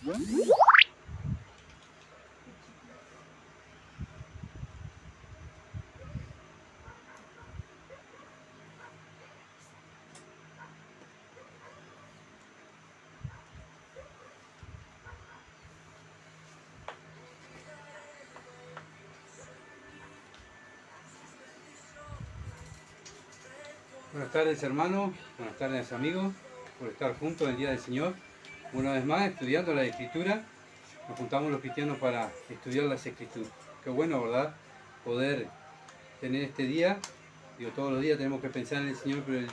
Buenas tardes hermanos, buenas tardes amigos, por estar juntos en el Día del Señor. Una vez más, estudiando la Escritura, nos juntamos los cristianos para estudiar las Escrituras. Qué bueno, ¿verdad? Poder tener este día. Digo, todos los días tenemos que pensar en el Señor, pero el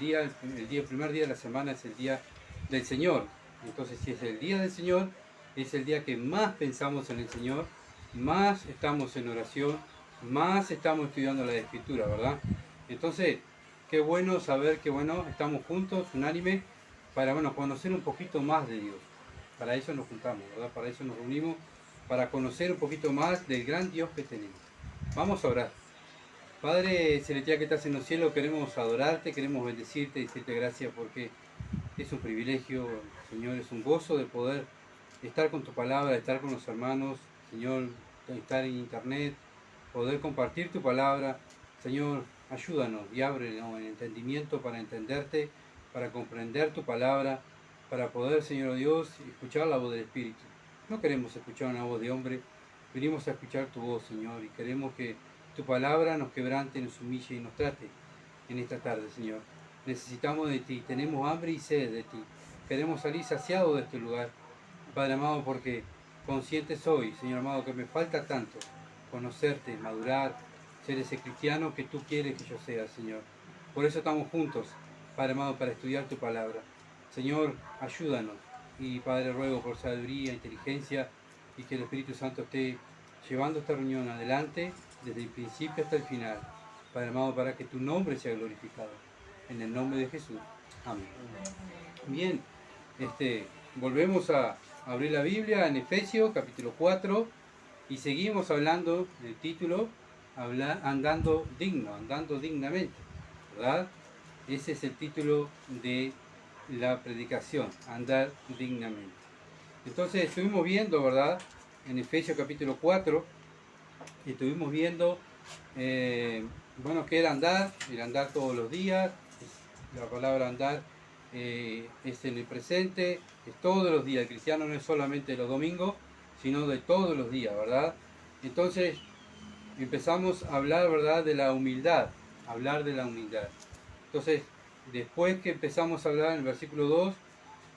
primer día de la semana es el Día del Señor. Entonces, si es el Día del Señor, es el día que más pensamos en el Señor, más estamos en oración, más estamos estudiando la Escritura, ¿verdad? Entonces, qué bueno saber que, bueno, estamos juntos, unánime, para, bueno, conocer un poquito más de Dios. Para eso nos juntamos, ¿verdad? Para eso nos reunimos, para conocer un poquito más del gran Dios que tenemos. Vamos a orar. Padre celestial que estás en los cielos, queremos adorarte, queremos bendecirte y decirte gracias porque es un privilegio, Señor, es un gozo de poder estar con tu palabra, estar con los hermanos, Señor, estar en internet, poder compartir tu palabra. Señor, ayúdanos y ábrenos el entendimiento para entenderte, para comprender tu palabra, para poder, Señor Dios, escuchar la voz del Espíritu. No queremos escuchar una voz de hombre, venimos a escuchar tu voz, Señor, y queremos que tu palabra nos quebrante, nos humille y nos trate en esta tarde, Señor. Necesitamos de ti, tenemos hambre y sed de ti. Queremos salir saciados de este lugar, Padre amado, porque consciente soy, Señor amado, que me falta tanto conocerte, madurar, ser ese cristiano que tú quieres que yo sea, Señor. Por eso estamos juntos, Padre amado, para estudiar tu palabra. Señor, ayúdanos. Y Padre, ruego por sabiduría, inteligencia y que el Espíritu Santo esté llevando esta reunión adelante desde el principio hasta el final. Padre amado, para que tu nombre sea glorificado. En el nombre de Jesús. Amén. Bien, volvemos a abrir la Biblia en Efesios capítulo 4 y seguimos hablando del título andando dignamente, ¿verdad? Ese es el título de la predicación, andar dignamente. Entonces estuvimos viendo, ¿verdad? En Efesios capítulo 4, estuvimos viendo, bueno, que era andar, el andar todos los días, la palabra andar es en el presente, es todos los días. El cristiano no es solamente los domingos, sino de todos los días, ¿verdad? Entonces empezamos a hablar, ¿verdad?, de la humildad, Entonces, después que empezamos a hablar en el versículo 2,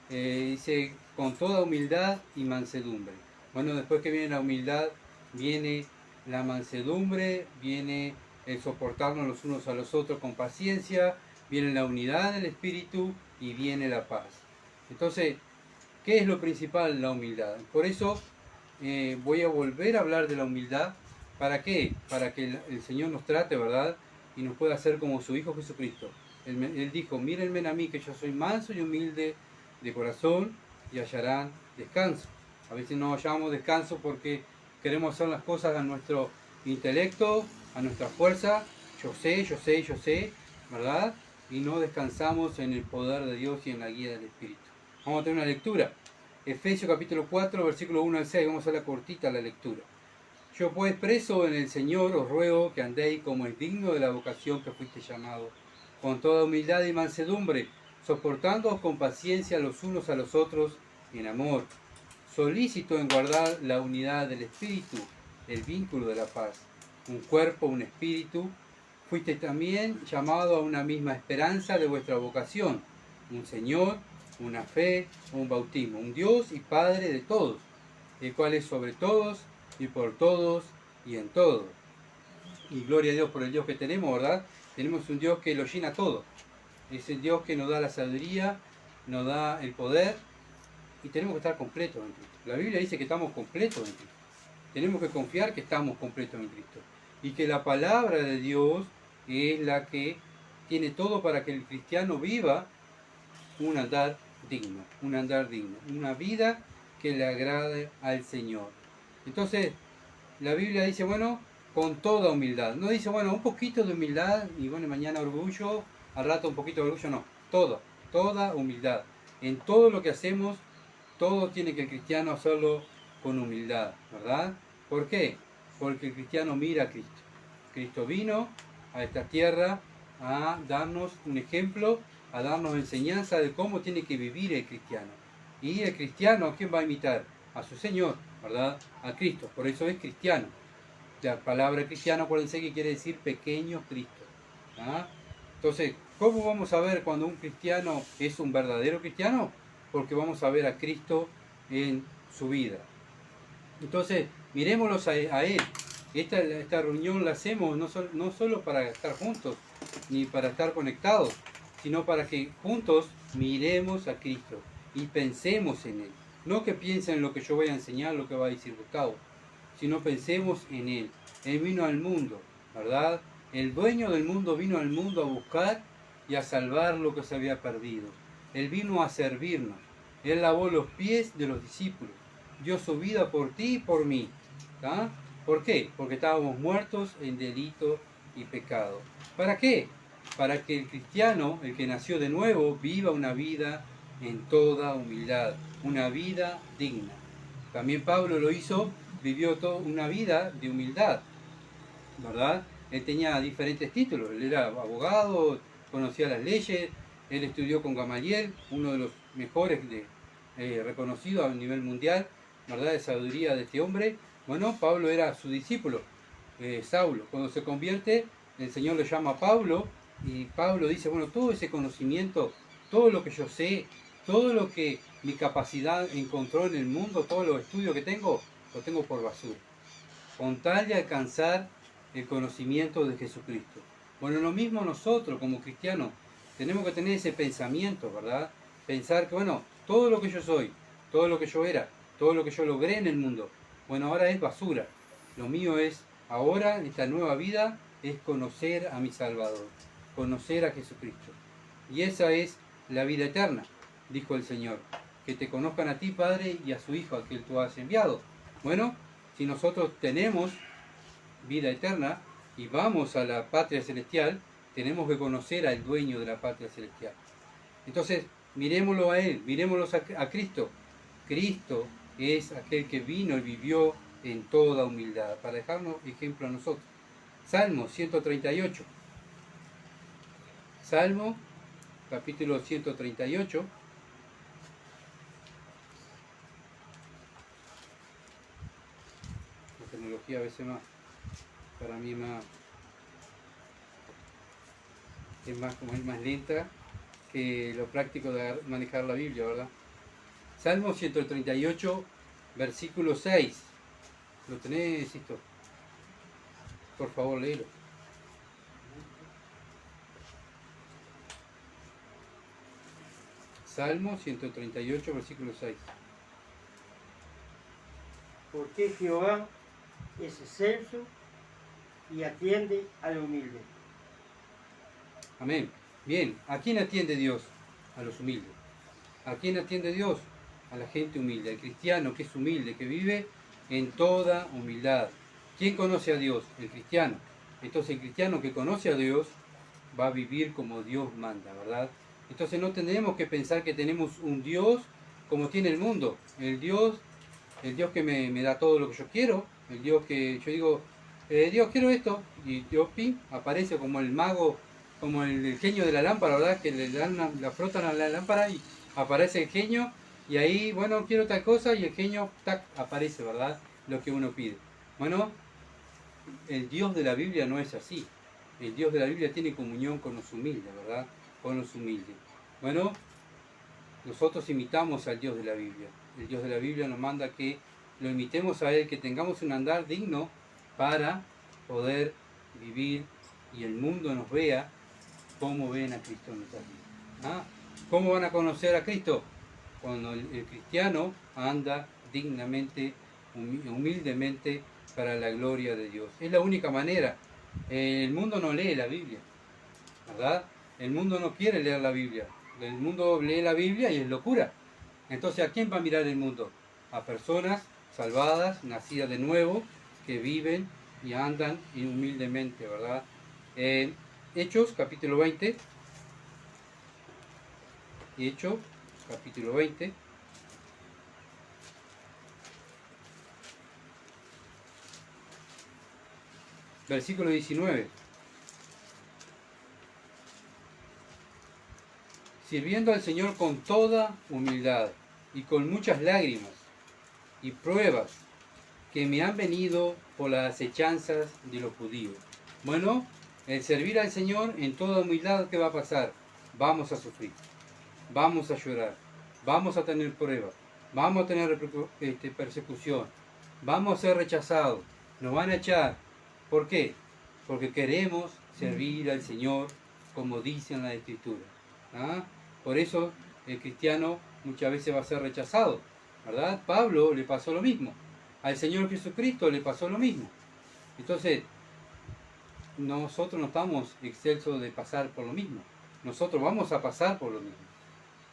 dice, con toda humildad y mansedumbre. Bueno, después que viene la humildad, viene la mansedumbre, viene el soportarnos los unos a los otros con paciencia, viene la unidad del espíritu y viene la paz. Entonces, ¿qué es lo principal? La humildad. Por eso voy a volver a hablar de la humildad. ¿Para qué? Para que el Señor nos trate, ¿verdad? Y nos pueda hacer como su Hijo Jesucristo. Él dijo, mírenme a mí que yo soy manso y humilde de corazón y hallarán descanso. A veces no hallamos descanso porque queremos hacer las cosas a nuestro intelecto, a nuestra fuerza. Yo sé, ¿verdad? Y no descansamos en el poder de Dios y en la guía del Espíritu. Vamos a tener una lectura. Efesios capítulo 4, versículo 1 al 6. Vamos a hacer la cortita la lectura. Yo pues preso en el Señor os ruego que andéis como es digno de la vocación que fuiste llamado, con toda humildad y mansedumbre, soportándoos con paciencia los unos a los otros en amor, solícito en guardar la unidad del Espíritu, el vínculo de la paz, un cuerpo, un espíritu. Fuiste también llamado a una misma esperanza de vuestra vocación, un Señor, una fe, un bautismo, un Dios y Padre de todos, el cual es sobre todos y por todos y en todos. Y gloria a Dios por el Dios que tenemos, ¿verdad? Tenemos un Dios que lo llena todo. Es el Dios que nos da la sabiduría, nos da el poder y tenemos que estar completos en Cristo. La Biblia dice que estamos completos en Cristo. Tenemos que confiar que estamos completos en Cristo. Y que la palabra de Dios es la que tiene todo para que el cristiano viva un andar digno, una vida que le agrade al Señor. Entonces, la Biblia dice, bueno, con toda humildad. No dice, bueno, un poquito de humildad y bueno, mañana orgullo, al rato un poquito de orgullo, no. Toda humildad. En todo lo que hacemos, todo tiene que el cristiano hacerlo con humildad, ¿verdad? ¿Por qué? Porque el cristiano mira a Cristo. Cristo vino a esta tierra a darnos un ejemplo, a darnos enseñanza de cómo tiene que vivir el cristiano. Y el cristiano, ¿a quién va a imitar? A su Señor, ¿verdad? A Cristo. Por eso es cristiano. La palabra cristiano, acuérdense que quiere decir pequeño Cristo. ¿Ah? Entonces, ¿cómo vamos a ver cuando un cristiano es un verdadero cristiano? Porque vamos a ver a Cristo en su vida. Entonces, mirémoslos a Él. Esta reunión la hacemos no solo para estar juntos, ni para estar conectados, sino para que juntos miremos a Cristo y pensemos en Él. No que piensen en lo que yo voy a enseñar, lo que va a decir Gustavo, sino pensemos en Él. Él vino al mundo, ¿verdad? El dueño del mundo vino al mundo a buscar y a salvar lo que se había perdido. Él vino a servirnos. Él lavó los pies de los discípulos. Dio su vida por ti y por mí. ¿Tá? ¿Por qué? Porque estábamos muertos en delito y pecado. ¿Para qué? Para que el cristiano, el que nació de nuevo, viva una vida en toda humildad, una vida digna. También Pablo lo hizo, vivió toda una vida de humildad, ¿verdad? Él tenía diferentes títulos, él era abogado, conocía las leyes, él estudió con Gamaliel, uno de los mejores reconocidos a nivel mundial, ¿verdad? De sabiduría de este hombre. Bueno, Pablo era su discípulo, Saulo. Cuando se convierte, el Señor le llama a Pablo y Pablo dice, bueno, todo ese conocimiento, todo lo que yo sé, todo lo que mi capacidad encontró en el mundo, todos los estudios que tengo, lo tengo por basura, con tal de alcanzar el conocimiento de Jesucristo. Bueno, lo mismo nosotros como cristianos, tenemos que tener ese pensamiento, ¿verdad? Pensar que, bueno, todo lo que yo soy, todo lo que yo era, todo lo que yo logré en el mundo, bueno, ahora es basura. Lo mío es, ahora, esta nueva vida, es conocer a mi Salvador, conocer a Jesucristo. Y esa es la vida eterna, dijo el Señor, que te conozcan a ti, Padre, y a su Hijo, a quien tú has enviado. Bueno, si nosotros tenemos vida eterna y vamos a la patria celestial, tenemos que conocer al dueño de la patria celestial. Entonces, mirémoslo a Él, mirémoslo a Cristo. Cristo es aquel que vino y vivió en toda humildad, para dejarnos ejemplo a nosotros. Salmo 138. Salmo, capítulo 138. La tecnología a veces más, para mí es más lenta que lo práctico de manejar la Biblia, ¿verdad? Salmo 138, versículo 6. ¿Lo tenés, Sisto? Por favor, léelo. Salmo 138, versículo 6. Porque Jehová es excelso y atiende al humilde. Amén. Bien, ¿a quién atiende Dios? A los humildes. ¿A quién atiende Dios? A la gente humilde, al cristiano que es humilde, que vive en toda humildad. ¿Quién conoce a Dios? El cristiano. Entonces el cristiano que conoce a Dios va a vivir como Dios manda, ¿verdad? Entonces no tenemos que pensar que tenemos un Dios como tiene el mundo. El Dios que me da todo lo que yo quiero, el Dios que yo digo, Dios quiero esto, y Dios pim, aparece como el mago, como el genio de la lámpara, ¿verdad? Que le dan la frotan a la lámpara y aparece el genio, y ahí, bueno, quiero tal cosa, y el genio, tac, aparece, ¿verdad? Lo que uno pide. Bueno, el Dios de la Biblia no es así. El Dios de la Biblia tiene comunión con los humildes, ¿verdad? Con los humildes. Bueno, nosotros imitamos al Dios de la Biblia. El Dios de la Biblia nos manda que lo imitemos a Él, que tengamos un andar digno para poder vivir y el mundo nos vea cómo ven a Cristo en nuestra vida. ¿Ah? ¿Cómo van a conocer a Cristo? Cuando el cristiano anda dignamente, humildemente para la gloria de Dios. Es la única manera. El mundo no lee la Biblia, ¿verdad? El mundo no quiere leer la Biblia. El mundo lee la Biblia y es locura. Entonces, ¿a quién va a mirar el mundo? A personas salvadas, nacidas de nuevo, que viven y andan humildemente, ¿verdad? Hechos, capítulo 20. Hechos, capítulo 20. versículo 19. Sirviendo al Señor con toda humildad y con muchas lágrimas y pruebas que me han venido por las acechanzas de los judíos. Bueno, el servir al Señor en toda humildad, ¿qué va a pasar? Vamos a sufrir, vamos a llorar, vamos a tener pruebas, vamos a tener persecución, vamos a ser rechazados, nos van a echar. ¿Por qué? Porque queremos servir al Señor como dice en la Escritura. ¿Ah? Por eso el cristiano muchas veces va a ser rechazado, ¿verdad? Pablo le pasó lo mismo, al Señor Jesucristo le pasó lo mismo. Entonces, nosotros no estamos excelsos de pasar por lo mismo, nosotros vamos a pasar por lo mismo.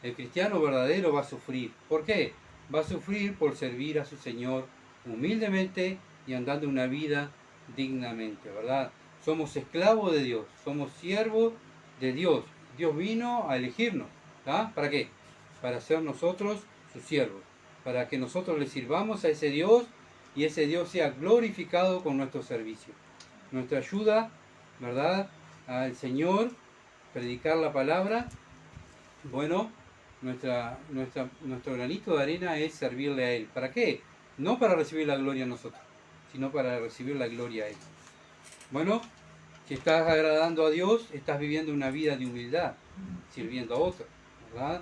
El cristiano verdadero va a sufrir. ¿Por qué? Va a sufrir por servir a su Señor humildemente y andando una vida dignamente, ¿verdad? Somos esclavos de Dios, somos siervos de Dios. Dios vino a elegirnos. ¿Ah? ¿Para qué? Para ser nosotros sus siervos, para que nosotros le sirvamos a ese Dios y ese Dios sea glorificado con nuestro servicio. Nuestra ayuda, ¿verdad? Al Señor, predicar la palabra. Bueno, nuestro granito de arena es servirle a Él. ¿Para qué? No para recibir la gloria a nosotros, sino para recibir la gloria a Él. Bueno, si estás agradando a Dios, estás viviendo una vida de humildad, sirviendo a otros, ¿verdad?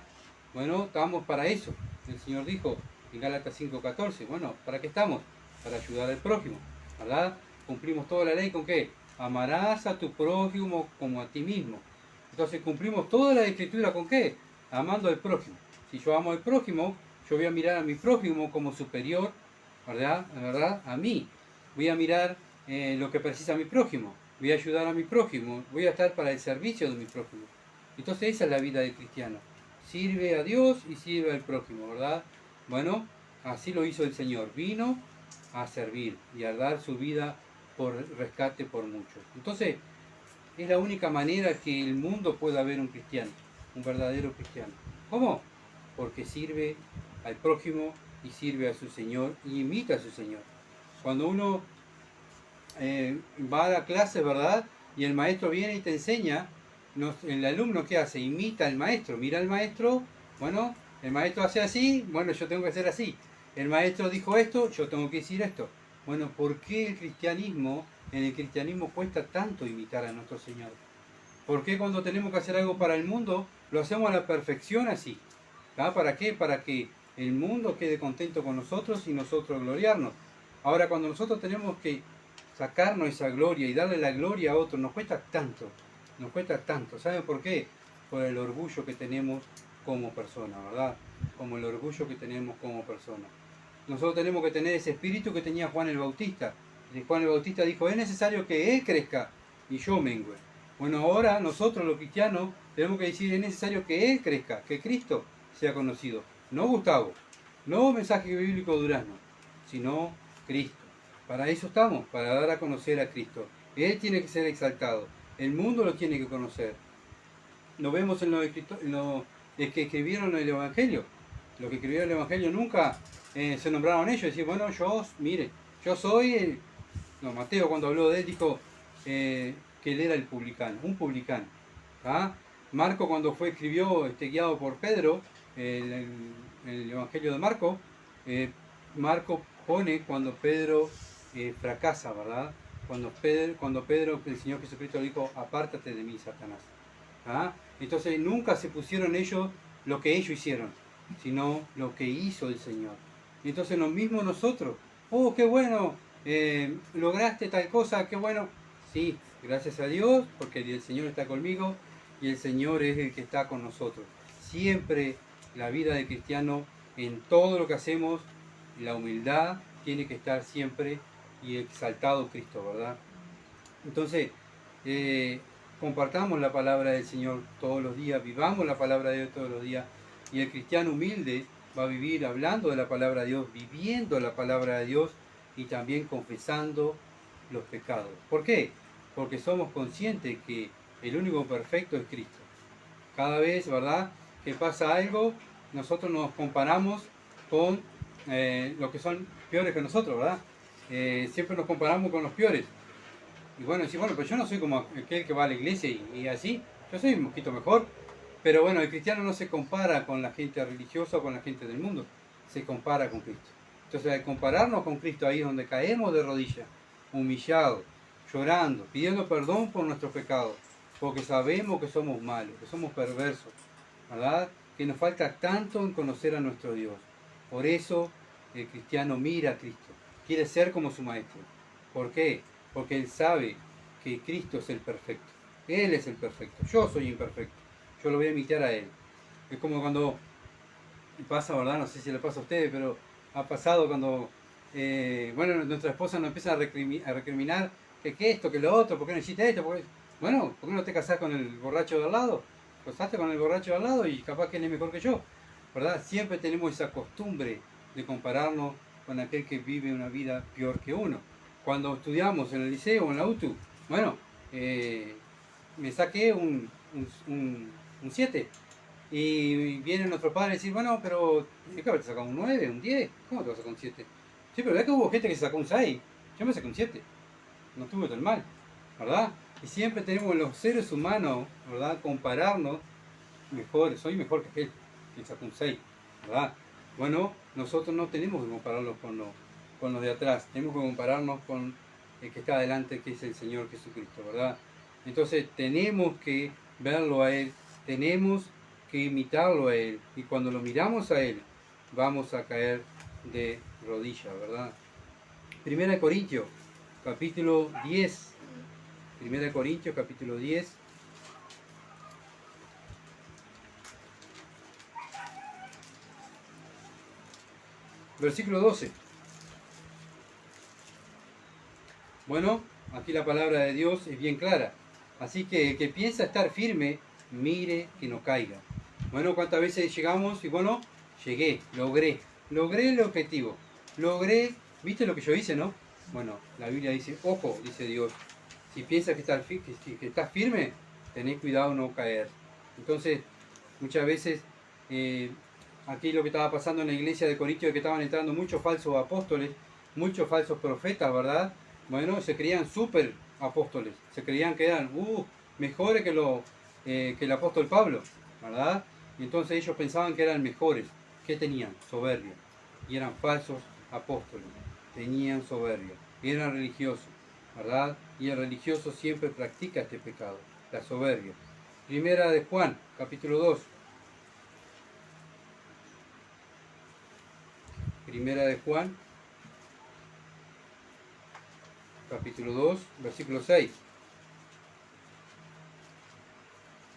Bueno, estamos para eso. El Señor dijo en Gálatas 5:14, bueno, ¿para qué estamos? Para ayudar al prójimo, ¿verdad? Cumplimos toda la ley ¿con qué? Amarás a tu prójimo como a ti mismo. Entonces cumplimos toda la Escritura ¿con qué? Amando al prójimo. Si yo amo al prójimo, yo voy a mirar a mi prójimo como superior, ¿verdad? ¿Verdad? A mí. Voy a mirar lo que precisa mi prójimo. Voy a ayudar a mi prójimo. Voy a estar para el servicio de mi prójimo. Entonces esa es la vida del cristiano. Sirve a Dios y sirve al prójimo, ¿verdad? Bueno, así lo hizo el Señor. Vino a servir y a dar su vida por rescate por muchos. Entonces, es la única manera que el mundo pueda ver un cristiano, un verdadero cristiano. ¿Cómo? Porque sirve al prójimo y sirve a su Señor y imita a su Señor. Cuando uno va a la clase, ¿verdad? Y el maestro viene y te enseña, el alumno ¿qué hace? Imita al maestro, mira al maestro, bueno, el maestro hace así, bueno, yo tengo que hacer así. El maestro dijo esto, yo tengo que decir esto. Bueno, ¿por qué en el cristianismo cuesta tanto imitar a nuestro Señor? ¿Por qué cuando tenemos que hacer algo para el mundo, lo hacemos a la perfección así? ¿Ah? ¿Para qué? Para que el mundo quede contento con nosotros y nosotros gloriarnos. Ahora, cuando nosotros tenemos que sacarnos esa gloria y darle la gloria a otros, nos cuesta tanto. ¿Saben por qué? Por el orgullo que tenemos como persona, ¿verdad? Como el orgullo que tenemos como persona. Nosotros tenemos que tener ese espíritu que tenía Juan el Bautista. Juan el Bautista dijo, es necesario que Él crezca y yo mengue. Bueno, ahora nosotros los cristianos tenemos que decir, es necesario que Él crezca, que Cristo sea conocido. No Gustavo, no mensaje bíblico Durazno, sino Cristo. Para eso estamos, para dar a conocer a Cristo. Él tiene que ser exaltado. El mundo lo tiene que conocer. Lo vemos en los que escribieron el Evangelio. Los que escribieron el Evangelio nunca se nombraron ellos. Decían, bueno, yo soy el... No, Mateo cuando habló de él dijo que él era el publicano, un publicano. ¿Ah? Marco cuando escribió, guiado por Pedro, el Evangelio de Marco, Marco pone cuando Pedro fracasa, ¿verdad? Cuando Pedro, el Señor Jesucristo dijo, apártate de mí, Satanás. ¿Ah? Entonces nunca se pusieron ellos lo que ellos hicieron, sino lo que hizo el Señor. Y entonces lo mismo nosotros, oh, qué bueno, lograste tal cosa, qué bueno. Sí, gracias a Dios, porque el Señor está conmigo y el Señor es el que está con nosotros. Siempre la vida de cristiano, en todo lo que hacemos, la humildad tiene que estar siempre y exaltado Cristo, ¿verdad? Entonces, compartamos la palabra del Señor todos los días, vivamos la palabra de Dios todos los días, y el cristiano humilde va a vivir hablando de la palabra de Dios, viviendo la palabra de Dios y también confesando los pecados. ¿Por qué? Porque somos conscientes que el único perfecto es Cristo. Cada vez, ¿verdad?, que pasa algo, nosotros nos comparamos con los que son peores que nosotros, ¿verdad? Siempre nos comparamos con los peores. Y bueno, decir, bueno, pero yo no soy como aquel que va a la iglesia y así, yo soy un poquito mejor. Pero bueno, el cristiano no se compara con la gente religiosa o con la gente del mundo, se compara con Cristo. Entonces, al compararnos con Cristo, ahí es donde caemos de rodillas, humillados, llorando, pidiendo perdón por nuestros pecados, porque sabemos que somos malos, que somos perversos, ¿verdad? Que nos falta tanto en conocer a nuestro Dios. Por eso el cristiano mira a Cristo, quiere ser como su maestro. ¿Por qué? Porque él sabe que Cristo es el perfecto. Él es el perfecto, yo soy imperfecto. Yo lo voy a imitar a él. Es como cuando pasa, ¿verdad? No sé si le pasa a ustedes, pero ha pasado cuando, bueno, nuestra esposa nos empieza a recriminar que esto, que lo otro, ¿por qué no hiciste esto? Bueno, ¿por qué no te casás con el borracho de al lado? Casaste con el borracho de al lado y capaz que él es mejor que yo, ¿verdad? Siempre tenemos esa costumbre de compararnos con aquel que vive una vida peor que uno. Cuando estudiamos en el liceo o en la UTU, bueno, me saqué un 7. Y viene nuestro padre a decir, bueno, pero ¿qué te sacado un 9, un 10? ¿Cómo te vas a sacar un 7? Sí, pero es que hubo gente que se sacó un 6. Yo me saqué un 7. No estuve tan mal, ¿verdad? Y siempre tenemos los seres humanos, ¿verdad? Compararnos mejor, soy mejor que aquel que sacó un 6, ¿verdad? Bueno, nosotros no tenemos que compararnos con los de atrás, tenemos que compararnos con el que está adelante, que es el Señor Jesucristo, ¿verdad? Entonces tenemos que verlo a Él, tenemos que imitarlo a Él, y cuando lo miramos a Él, vamos a caer de rodillas, ¿verdad? Primera de Corintios, capítulo 10. Primera de Corintios, capítulo 10. Versículo 12. Bueno, aquí la palabra de Dios es bien clara. Así que el que piensa estar firme, mire que no caiga. Bueno, ¿cuántas veces llegamos? Y bueno, llegué, logré el objetivo. Logré, ¿viste lo que yo hice, no? Bueno, la Biblia dice, ojo, dice Dios, si piensas que estás firme, tenés cuidado no caer. Entonces, muchas veces, aquí lo que estaba pasando en la iglesia de Corintios es que estaban entrando muchos falsos apóstoles, muchos falsos profetas, ¿verdad? Bueno, se creían súper apóstoles, se creían que eran mejores que el apóstol Pablo, ¿verdad? Y entonces ellos pensaban que eran mejores. ¿Qué tenían? Soberbia. Y eran falsos apóstoles, tenían soberbia, eran religiosos, ¿verdad? Y el religioso siempre practica este pecado, la soberbia. Primera de Juan, capítulo 2. Primera de Juan, capítulo 2, versículo 6.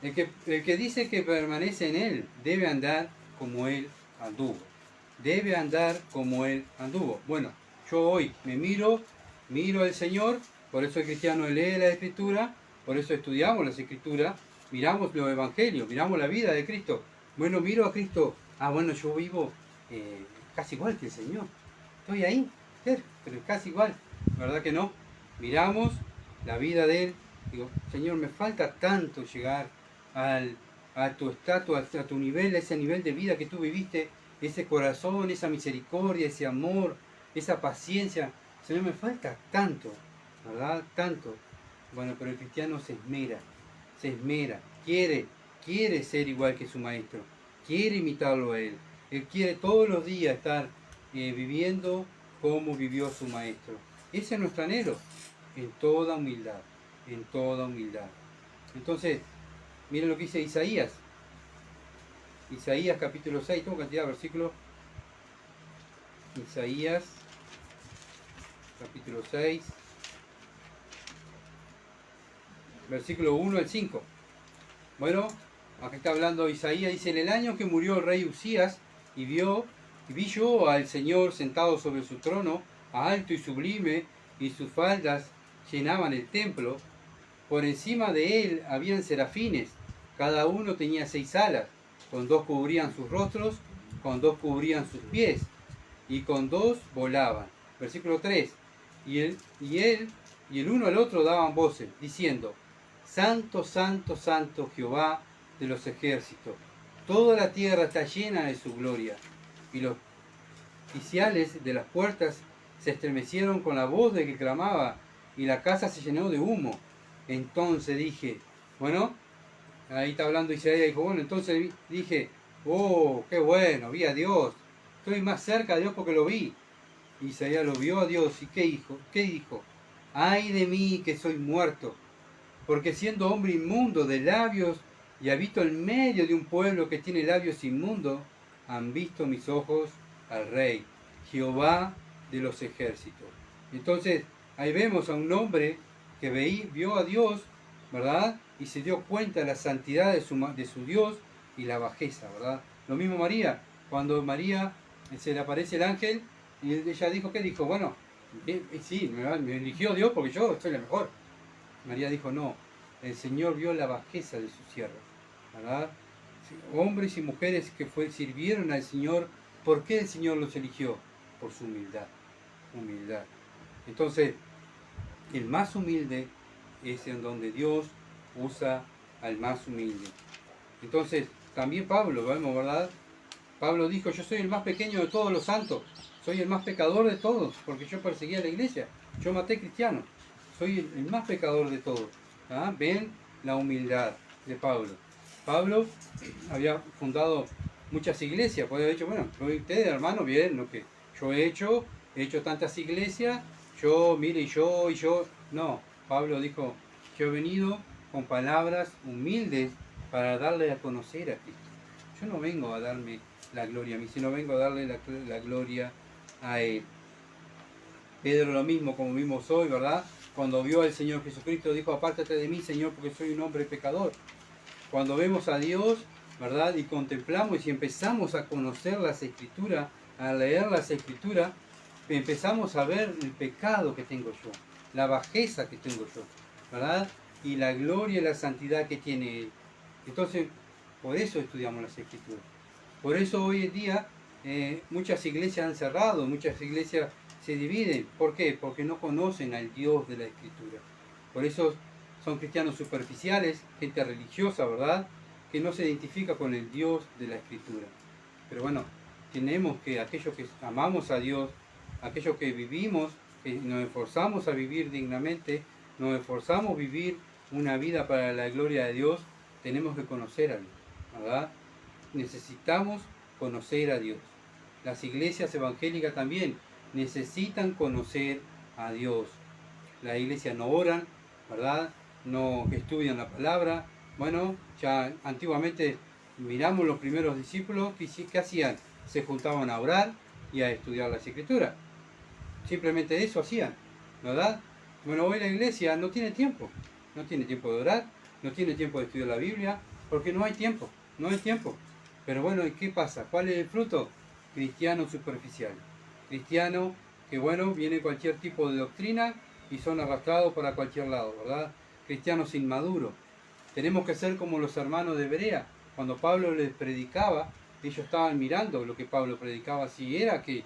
El que dice que permanece en Él debe andar como Él anduvo. Debe andar como Él anduvo. Bueno, yo hoy me miro al Señor, por eso el cristiano lee la Escritura, por eso estudiamos las Escrituras, miramos los Evangelios, miramos la vida de Cristo. Bueno, miro a Cristo, bueno, yo vivo casi igual que el Señor. Estoy ahí, pero casi igual, ¿verdad que no? Miramos la vida de Él, digo, Señor, me falta tanto llegar a tu estatus, a tu nivel, a ese nivel de vida que tú viviste, ese corazón, esa misericordia, ese amor, esa paciencia. Señor, me falta tanto, ¿verdad? Tanto. Bueno, pero el cristiano se esmera, quiere ser igual que su maestro, quiere imitarlo a él. Él quiere todos los días estar viviendo como vivió su maestro. Ese es nuestro anhelo, en toda humildad, en toda humildad. Entonces, miren lo que dice Isaías. Isaías capítulo 6, tengo cantidad de versículos. Isaías capítulo 6, versículo 1 al 5. Bueno, acá está hablando Isaías, dice, en el año que murió el rey Usías, y vi yo al Señor sentado sobre su trono, alto y sublime, y sus faldas llenaban el templo. Por encima de él habían serafines, cada uno tenía 6 alas, con 2 cubrían sus rostros, con 2 cubrían sus pies, y con 2 volaban. Versículo 3. Y el uno al otro daban voces, diciendo, Santo, santo, santo Jehová de los ejércitos, toda la tierra está llena de su gloria. Y los oficiales de las puertas se estremecieron con la voz de que clamaba, y la casa se llenó de humo. Entonces dije, bueno, ahí está hablando Isaías, dijo, bueno, entonces dije, oh, qué bueno, vi a Dios, estoy más cerca de Dios porque lo vi. Isaías lo vio a Dios, ¿y qué dijo? ¿Qué dijo? Ay de mí que soy muerto, porque siendo hombre inmundo de labios y habito en medio de un pueblo que tiene labios inmundos, han visto mis ojos al Rey, Jehová de los ejércitos. Entonces, ahí vemos a un hombre que vio a Dios, ¿verdad? Y se dio cuenta de la santidad de su Dios y la bajeza, ¿verdad? Lo mismo María, cuando María se le aparece el ángel y ella dijo, ¿qué dijo? Bueno, sí, me eligió Dios porque yo soy la mejor. María dijo, no, el Señor vio la bajeza de su sierva, ¿verdad? Hombres y mujeres que sirvieron al Señor, ¿por qué el Señor los eligió? Por su humildad, humildad. Entonces, el más humilde es en donde Dios usa al más humilde. Entonces, también Pablo, vemos, ¿verdad? Pablo dijo, yo soy el más pequeño de todos los santos, soy el más pecador de todos, porque yo perseguía a la iglesia, yo maté cristianos, soy el más pecador de todos. ¿Ah? Ven la humildad de Pablo. Pablo había fundado muchas iglesias, puede haber dicho, bueno, ustedes hermanos, bien, lo que yo he hecho tantas iglesias, yo, mire, y yo, no, Pablo dijo, yo he venido con palabras humildes para darle a conocer a Cristo. Yo no vengo a darme la gloria a mí, sino vengo a darle la gloria a Él. Pedro lo mismo, como vimos hoy, ¿verdad? Cuando vio al Señor Jesucristo, dijo, apártate de mí, Señor, porque soy un hombre pecador. Cuando vemos a Dios, ¿verdad? Y contemplamos y empezamos a conocer las Escrituras, a leer las Escrituras, empezamos a ver el pecado que tengo yo, la bajeza que tengo yo, ¿verdad? Y la gloria y la santidad que tiene Él. Entonces, por eso estudiamos las Escrituras. Por eso hoy en día muchas iglesias han cerrado, muchas iglesias se dividen. ¿Por qué? Porque no conocen al Dios de la Escritura. Por eso son cristianos superficiales, gente religiosa, ¿verdad? Que no se identifica con el Dios de la Escritura. Pero bueno, tenemos que, aquellos que amamos a Dios, aquellos que vivimos, que nos esforzamos a vivir dignamente, nos esforzamos a vivir una vida para la gloria de Dios, tenemos que conocer a Dios, ¿verdad? Necesitamos conocer a Dios. Las iglesias evangélicas también necesitan conocer a Dios. Las iglesias no oran, ¿verdad? No estudian la palabra. Bueno, ya antiguamente miramos los primeros discípulos, ¿qué hacían? Se juntaban a orar y a estudiar las Escrituras. Simplemente eso hacían, ¿verdad? Bueno, hoy la iglesia no tiene tiempo. No tiene tiempo de orar, no tiene tiempo de estudiar la Biblia, porque no hay tiempo, no hay tiempo. Pero bueno, ¿y qué pasa? ¿Cuál es el fruto? Cristiano superficial. Cristiano que, bueno, viene cualquier tipo de doctrina y son arrastrados para cualquier lado, ¿verdad? Cristianos inmaduros. Tenemos que ser como los hermanos de Berea. Cuando Pablo les predicaba, ellos estaban mirando lo que Pablo predicaba, si era si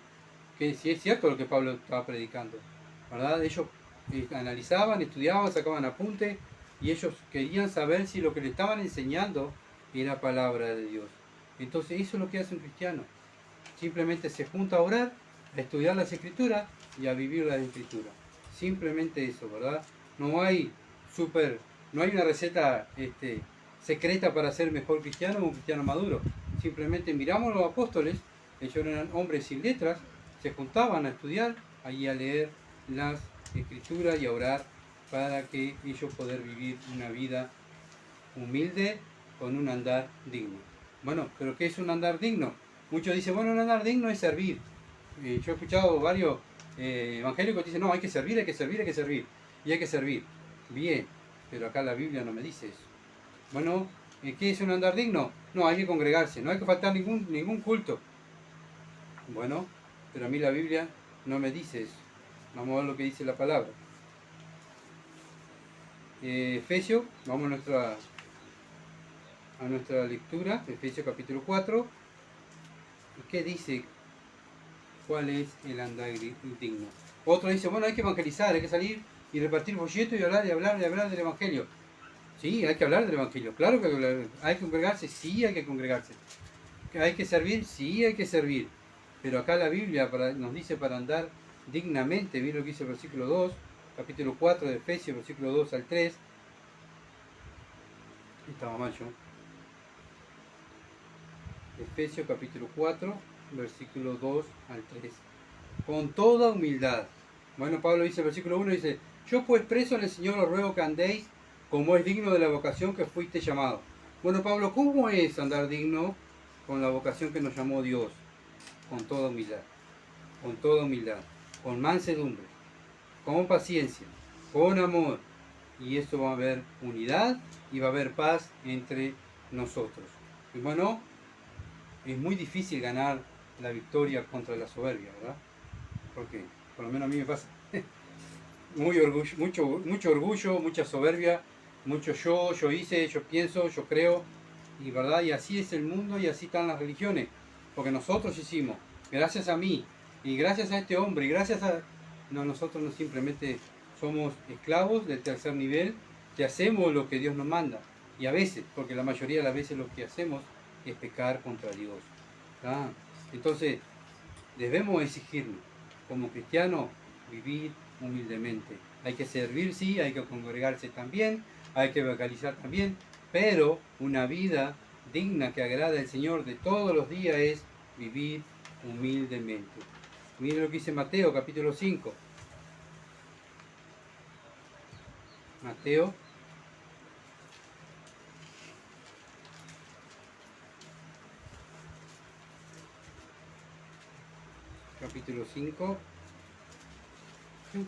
es cierto lo que Pablo estaba predicando, ¿verdad? Ellos analizaban, estudiaban, sacaban apuntes y ellos querían saber si lo que le estaban enseñando era palabra de Dios. Entonces eso es lo que hace un cristiano. Simplemente se junta a orar, a estudiar las Escrituras y a vivir las Escrituras. Simplemente eso, ¿verdad? No hay una receta secreta para ser mejor cristiano o un cristiano maduro. Simplemente miramos a los apóstoles, ellos eran hombres sin letras, se juntaban a estudiar, y a leer las Escrituras y a orar para que ellos poder vivir una vida humilde con un andar digno. Bueno, pero ¿qué es un andar digno? Muchos dicen, bueno, un andar digno es servir. Yo he escuchado varios evangélicos que dicen, no, hay que servir, hay que servir, hay que servir. Y hay que servir. Bien, pero acá la Biblia no me dice eso. Bueno, ¿qué es un andar digno? No, hay que congregarse, no hay que faltar ningún culto. Bueno, pero a mí la Biblia no me dice eso. Vamos a ver lo que dice la palabra. Efesios, vamos a nuestra lectura, Efesios capítulo 4. ¿Y qué dice? ¿Cuál es el andar digno? Otro dice, bueno, hay que evangelizar, hay que salir y repartir folletos y hablar del Evangelio. Sí, hay que hablar del Evangelio, claro que hay que hablar. Hay que congregarse, sí hay que congregarse. Hay que servir, sí hay que servir. Pero acá la Biblia nos dice para andar dignamente, ¿ves lo que dice el versículo 2? capítulo 4 de Efesios, versículo 2 al 3. Estaba mal yo. Efesios capítulo 4, versículo 2 al 3. Con toda humildad. Bueno, Pablo dice, versículo 1, dice, yo pues preso en el Señor os ruego que andéis como es digno de la vocación que fuiste llamado. Bueno, Pablo, ¿cómo es andar digno con la vocación que nos llamó Dios? Con toda humildad, con mansedumbre, con paciencia, con amor. Y esto va a haber unidad y va a haber paz entre nosotros. Y bueno, es muy difícil ganar la victoria contra la soberbia, ¿verdad? Porque por lo menos a mí me pasa. Mucho orgullo, mucha soberbia, mucho yo hice, yo pienso, yo creo, y verdad, y así es el mundo y así están las religiones, porque nosotros hicimos, gracias a mí, y gracias a este hombre, y gracias a... No, nosotros no simplemente somos esclavos del tercer nivel, que hacemos lo que Dios nos manda, y a veces, porque la mayoría de las veces lo que hacemos es pecar contra Dios. ¿Verdad? Entonces, debemos exigirnos, como cristianos, vivir humildemente. Hay que servir, sí, hay que congregarse también, hay que vocalizar también, pero una vida digna que agrada al Señor de todos los días es vivir humildemente. Miren lo que dice Mateo, capítulo 5. Mateo, capítulo 5.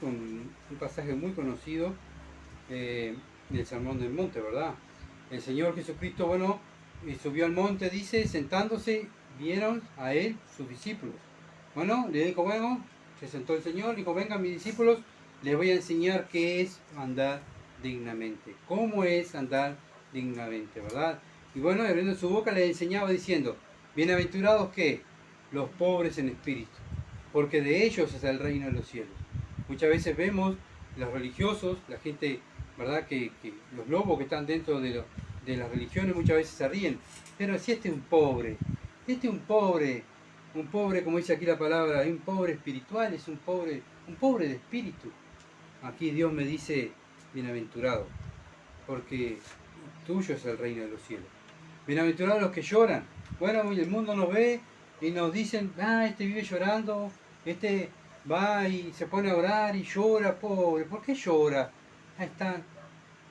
Un pasaje muy conocido del Sermón del Monte, ¿verdad? El Señor Jesucristo, bueno, subió al monte, dice, sentándose, vieron a él sus discípulos. Bueno, le dijo, bueno, se sentó el Señor, dijo, vengan mis discípulos, les voy a enseñar qué es andar dignamente, cómo es andar dignamente, ¿verdad? Y bueno, abriendo su boca les enseñaba diciendo, bienaventurados que los pobres en espíritu, porque de ellos es el reino de los cielos. Muchas veces vemos los religiosos, la gente, ¿verdad? Que los lobos que están dentro de las religiones muchas veces se ríen. Pero si este es un pobre, un pobre, como dice aquí la palabra, un pobre espiritual, es un pobre de espíritu. Aquí Dios me dice, bienaventurado, porque tuyo es el reino de los cielos. Bienaventurados los que lloran. Bueno, el mundo nos ve y nos dicen, este vive llorando, este va y se pone a orar y llora, pobre. ¿Por qué llora? Ahí está.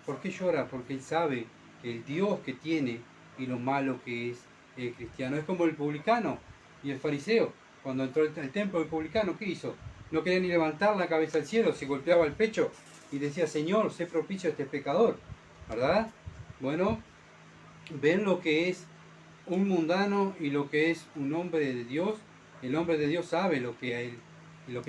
¿Por qué llora? Porque él sabe el Dios que tiene y lo malo que es el cristiano. Es como el publicano y el fariseo. Cuando entró al templo, el publicano, ¿qué hizo? No quería ni levantar la cabeza al cielo, se golpeaba el pecho y decía, Señor, sé propicio a este pecador. ¿Verdad? Bueno, ven lo que es un mundano y lo que es un hombre de Dios. El hombre de Dios sabe lo que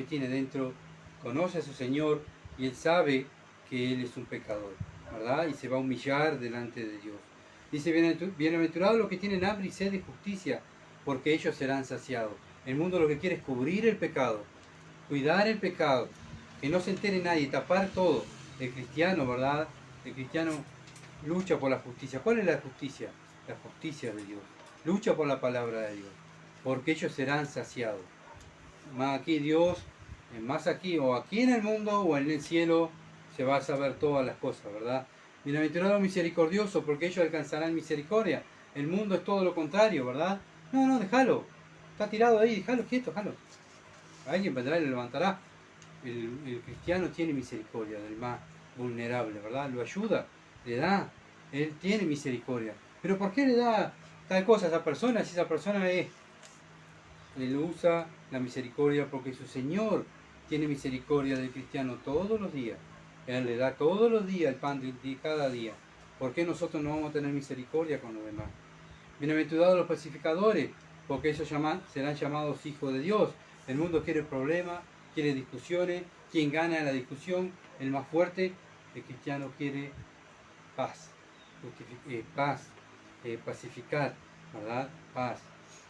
tiene dentro, conoce a su Señor y él sabe que él es un pecador, ¿verdad? Y se va a humillar delante de Dios. Dice, bienaventurados los que tienen hambre y sed de justicia, porque ellos serán saciados. El mundo lo que quiere es cubrir el pecado, cuidar el pecado, que no se entere nadie, tapar todo. El cristiano, ¿verdad? El cristiano lucha por la justicia. ¿Cuál es la justicia? La justicia de Dios. Lucha por la palabra de Dios, porque ellos serán saciados. Más aquí Dios, más aquí o aquí en el mundo o en el cielo, se va a saber todas las cosas, ¿verdad? Bienaventurado misericordioso, porque ellos alcanzarán misericordia. El mundo es todo lo contrario, ¿verdad? No, déjalo. Está tirado ahí, déjalo quieto, déjalo. Alguien vendrá y lo levantará. El cristiano tiene misericordia del más vulnerable, ¿verdad? Lo ayuda, le da. Él tiene misericordia. Pero ¿por qué le da tal cosa a esa persona si esa persona es? Él usa la misericordia porque su Señor tiene misericordia del cristiano todos los días. Él le da todos los días el pan de cada día. ¿Por qué nosotros no vamos a tener misericordia con los demás? Bienaventurados los pacificadores, porque ellos serán llamados hijos de Dios. El mundo quiere problemas, quiere discusiones. ¿Quién gana en la discusión? El más fuerte. El cristiano quiere paz. Pacificar, ¿verdad? Paz.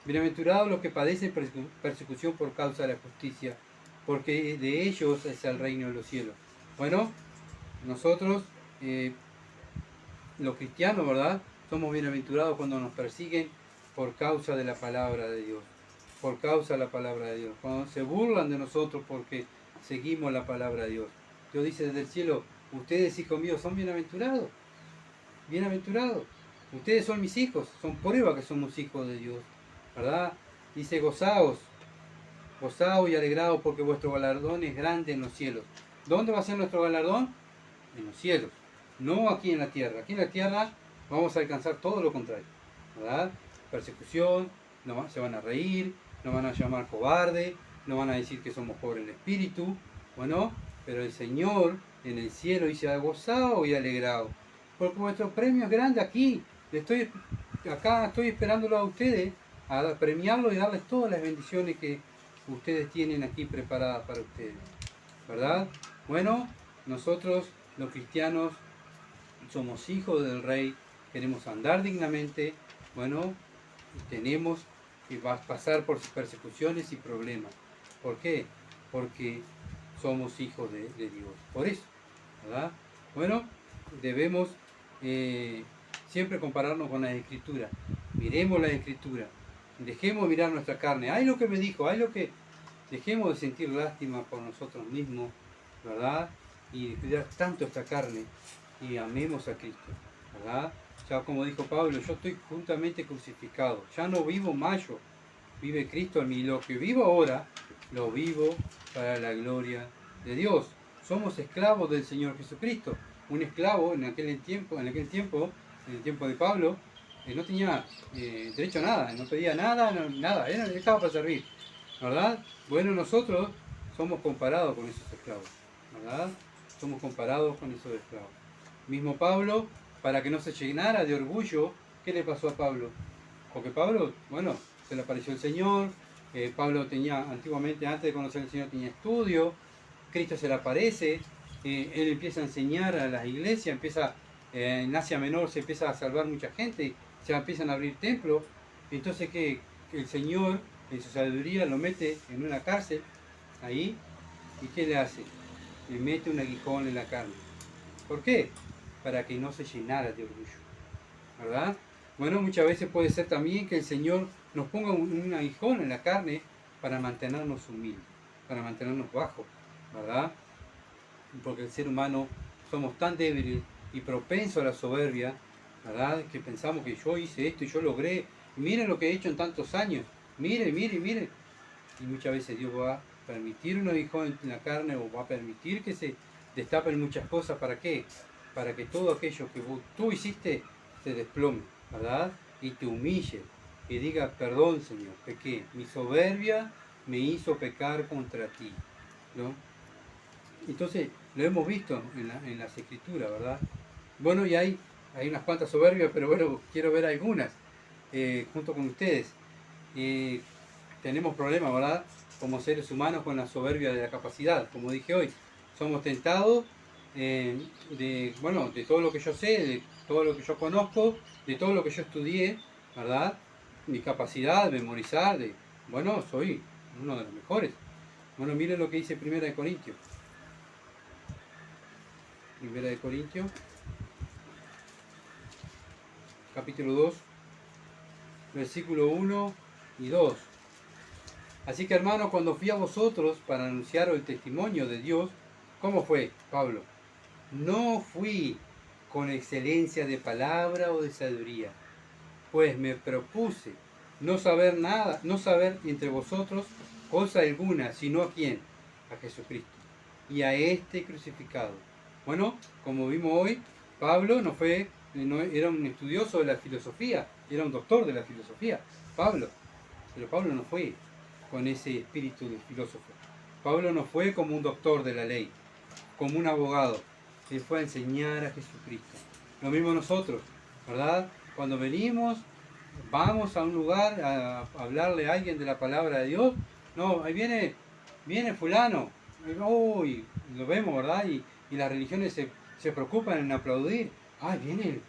Bienaventurados los que padecen persecución por causa de la justicia, porque de ellos es el reino de los cielos. Bueno, nosotros, los cristianos, ¿verdad? Somos bienaventurados cuando nos persiguen por causa de la palabra de Dios. Por causa de la palabra de Dios. Cuando se burlan de nosotros porque seguimos la palabra de Dios. Dios dice desde el cielo, ustedes, hijos míos, son bienaventurados. Bienaventurados. Ustedes son mis hijos, son prueba que somos hijos de Dios, ¿verdad? Dice, gozaos y alegraos porque vuestro galardón es grande en los cielos. ¿Dónde va a ser nuestro galardón? En los cielos, no aquí en la tierra. Aquí en la tierra vamos a alcanzar todo lo contrario, ¿verdad? Persecución, se van a reír, nos van a llamar cobarde, nos van a decir que somos pobres en espíritu, bueno, pero el Señor en el cielo dice, gozaos y alegraos, porque vuestro premio es grande aquí. Acá estoy esperándolo a ustedes, a premiarlo y darles todas las bendiciones que ustedes tienen aquí preparadas para ustedes, ¿verdad? Bueno, nosotros los cristianos somos hijos del Rey, queremos andar dignamente, bueno, tenemos que pasar por persecuciones y problemas. ¿Por qué? Porque somos hijos de Dios, por eso, ¿verdad? Bueno, debemos siempre compararnos con las Escrituras, miremos las Escrituras, dejemos mirar nuestra carne, hay lo que me dijo, dejemos de sentir lástima por nosotros mismos, ¿verdad? Y cuidar tanto esta carne y amemos a Cristo, ¿verdad? Ya como dijo Pablo, yo estoy juntamente crucificado, ya no vivo más yo, vive Cristo en mí, lo que vivo ahora, lo vivo para la gloria de Dios. Somos esclavos del Señor Jesucristo. Un esclavo en aquel tiempo, en el tiempo de Pablo, no tenía derecho a nada, no pedía nada, nada, él estaba para servir, ¿verdad? Bueno, nosotros somos comparados con esos esclavos, ¿verdad? Somos comparados con esos esclavos. Mismo Pablo, para que no se llenara de orgullo, ¿qué le pasó a Pablo? Porque Pablo, bueno, se le apareció el Señor, Pablo tenía, antiguamente, antes de conocer al Señor, tenía estudio, Cristo se le aparece, él empieza a enseñar a las iglesias, en Asia Menor se empieza a salvar mucha gente, se empiezan a abrir templos, entonces que el Señor, en su sabiduría, lo mete en una cárcel, ahí, ¿y qué le hace? Le mete un aguijón en la carne. ¿Por qué? Para que no se llenara de orgullo, ¿verdad? Bueno, muchas veces puede ser también que el Señor nos ponga un aguijón en la carne para mantenernos humildes, para mantenernos bajos, ¿verdad? Porque el ser humano somos tan débiles y propensos a la soberbia, ¿verdad? Que pensamos que yo hice esto y yo logré, y miren lo que he hecho en tantos años, miren. Y muchas veces Dios va a permitir un aguijón en la carne o va a permitir que se destapen muchas cosas. ¿Para qué? Para que todo aquello que tú hiciste te desplome, ¿verdad? Y te humille y diga, perdón Señor, pequé, mi soberbia me hizo pecar contra ti, ¿no? Entonces lo hemos visto en las Escrituras, ¿verdad? Bueno, y hay unas cuantas soberbias, pero bueno, quiero ver algunas junto con ustedes. Tenemos problemas, ¿verdad? Como seres humanos con la soberbia de la capacidad, como dije hoy. Somos tentados de todo lo que yo sé, de todo lo que yo conozco, de todo lo que yo estudié, ¿verdad? Mi capacidad de memorizar, soy uno de los mejores. Bueno, miren lo que dice Primera de Corintios. Primera de Corintios, capítulo 2, versículo 1 y 2. Así que hermanos, cuando fui a vosotros para anunciaros el testimonio de Dios, ¿cómo fue, Pablo? No fui con excelencia de palabra o de sabiduría, pues me propuse no saber nada, no saber entre vosotros cosa alguna, sino a quién, a Jesucristo, y a este crucificado. Bueno, como vimos hoy, Pablo no era un estudioso de la filosofía, era un doctor de la filosofía, pero Pablo no fue con ese espíritu de filósofo. Pablo no fue como un doctor de la ley, como un abogado, él fue a enseñar a Jesucristo. Lo mismo nosotros, ¿verdad? Cuando vamos a un lugar a hablarle a alguien de la palabra de Dios, no, ahí viene fulano, uy, lo vemos, ¿verdad? Y las religiones se preocupan en aplaudir. Ah, viene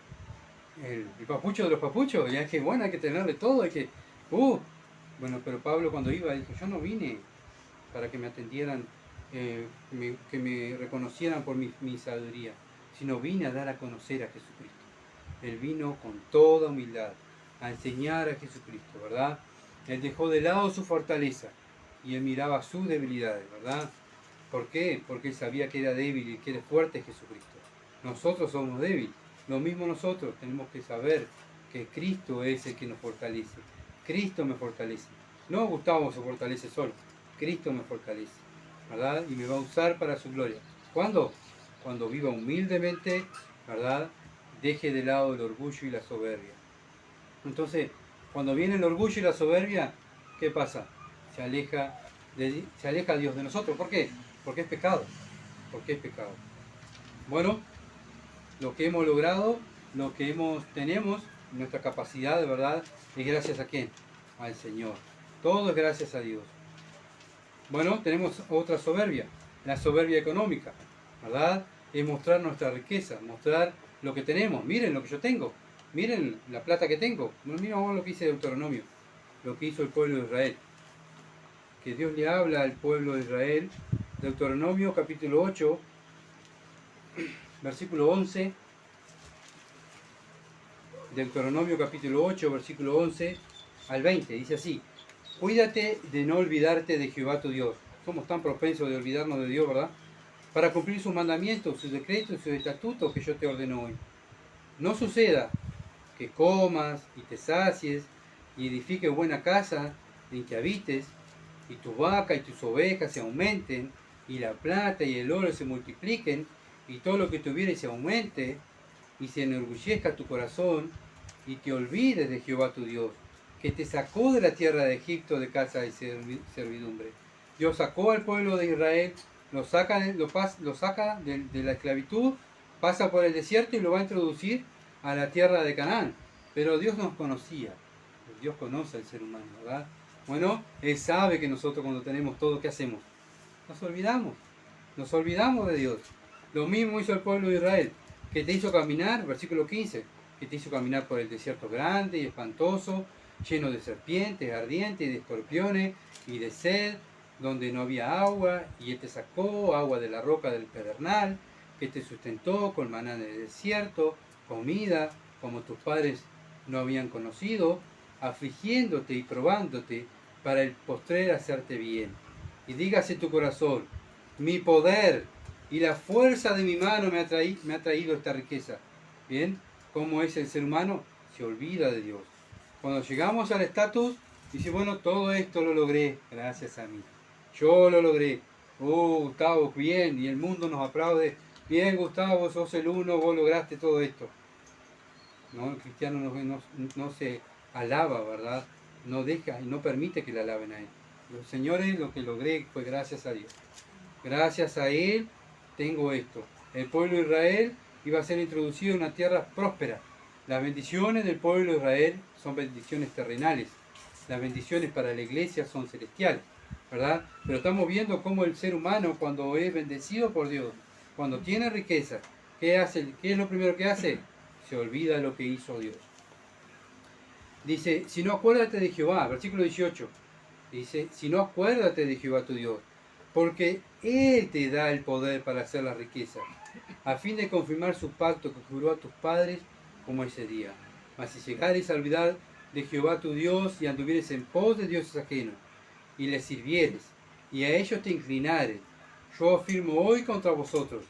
el papucho de los papuchos, y es que bueno, hay que tenerle todo, Bueno, pero Pablo cuando iba dijo, yo no vine para que me atendieran, que me reconocieran por mi sabiduría, sino vine a dar a conocer a Jesucristo. Él vino con toda humildad a enseñar a Jesucristo, ¿verdad? Él dejó de lado su fortaleza y él miraba sus debilidades, ¿verdad? ¿Por qué? Porque él sabía que era débil y que era fuerte Jesucristo. Nosotros somos débiles. Lo mismo nosotros tenemos que saber que Cristo es el que nos fortalece. Cristo me fortalece. No Gustavo se fortalece solo. Cristo me fortalece, ¿verdad? Y me va a usar para su gloria. ¿Cuándo? Cuando viva humildemente, ¿verdad? Deje de lado el orgullo y la soberbia. Entonces, cuando viene el orgullo y la soberbia, ¿qué pasa? Se aleja Dios de nosotros. ¿Por qué? Porque es pecado. Porque es pecado. Bueno, lo que hemos logrado, lo que tenemos, nuestra capacidad de verdad, es gracias a quién? Al Señor. Todo es gracias a Dios. Bueno, tenemos otra soberbia, la soberbia económica, ¿verdad? Es mostrar nuestra riqueza, mostrar lo que tenemos. Miren lo que yo tengo, miren la plata que tengo. Miren vamos lo que dice Deuteronomio, lo que hizo el pueblo de Israel. Que Dios le habla al pueblo de Israel. Deuteronomio capítulo 8, versículo 11. Deuteronomio capítulo 8, versículo 11 al 20. Dice así: cuídate de no olvidarte de Jehová tu Dios. Somos tan propensos de olvidarnos de Dios, ¿verdad? Para cumplir sus mandamientos, sus decretos y sus estatutos que yo te ordeno hoy. No suceda que comas y te sacies y edifiques buena casa en que habites, y tu vaca y tus ovejas se aumenten, y la plata y el oro se multipliquen, y todo lo que tuvieres se aumente, y se enorgullezca tu corazón, y te olvides de Jehová tu Dios, que te sacó de la tierra de Egipto de casa de servidumbre. Dios sacó al pueblo de Israel, lo saca de la esclavitud, pasa por el desierto y lo va a introducir a la tierra de Canaán. Pero Dios nos conocía, Dios conoce al ser humano, ¿verdad? Bueno, Él sabe que nosotros cuando tenemos todo, ¿qué hacemos? Nos olvidamos de Dios. Lo mismo hizo el pueblo de Israel, que te hizo caminar, versículo 15, que te hizo caminar por el desierto grande y espantoso, lleno de serpientes, ardientes y de escorpiones y de sed, donde no había agua, y Él te sacó agua de la roca del pedernal, que te sustentó con maná en el desierto, comida como tus padres no habían conocido, afligiéndote y probándote para el postrer hacerte bien. Y dígase tu corazón: mi poder y la fuerza de mi mano me ha traído esta riqueza. Bien, ¿cómo es el ser humano? Se olvida de Dios. Cuando llegamos al estatus, dice, bueno, todo esto lo logré gracias a mí. Yo lo logré. Gustavo, bien, y el mundo nos aplaude. Bien, Gustavo, sos el uno, vos lograste todo esto. No, el cristiano no se alaba, ¿verdad? No deja y no permite que le alaben a él. Los señores, lo que logré fue gracias a Dios. Gracias a Él tengo esto. El pueblo de Israel iba a ser introducido en una tierra próspera. Las bendiciones del pueblo de Israel son bendiciones terrenales. Las bendiciones para la iglesia son celestiales, ¿verdad? Pero estamos viendo cómo el ser humano, cuando es bendecido por Dios, cuando tiene riqueza, ¿qué hace? ¿Qué es lo primero que hace? Se olvida lo que hizo Dios. Dice, si no acuérdate de Jehová, versículo 18. Dice, si no acuérdate de Jehová tu Dios, porque Él te da el poder para hacer la riqueza, a fin de confirmar su pacto que juró a tus padres como ese día. Mas si llegares a olvidar de Jehová tu Dios y anduvieres en pos de dioses ajenos, y les sirvieres, y a ellos te inclinares, yo afirmo hoy contra vosotros,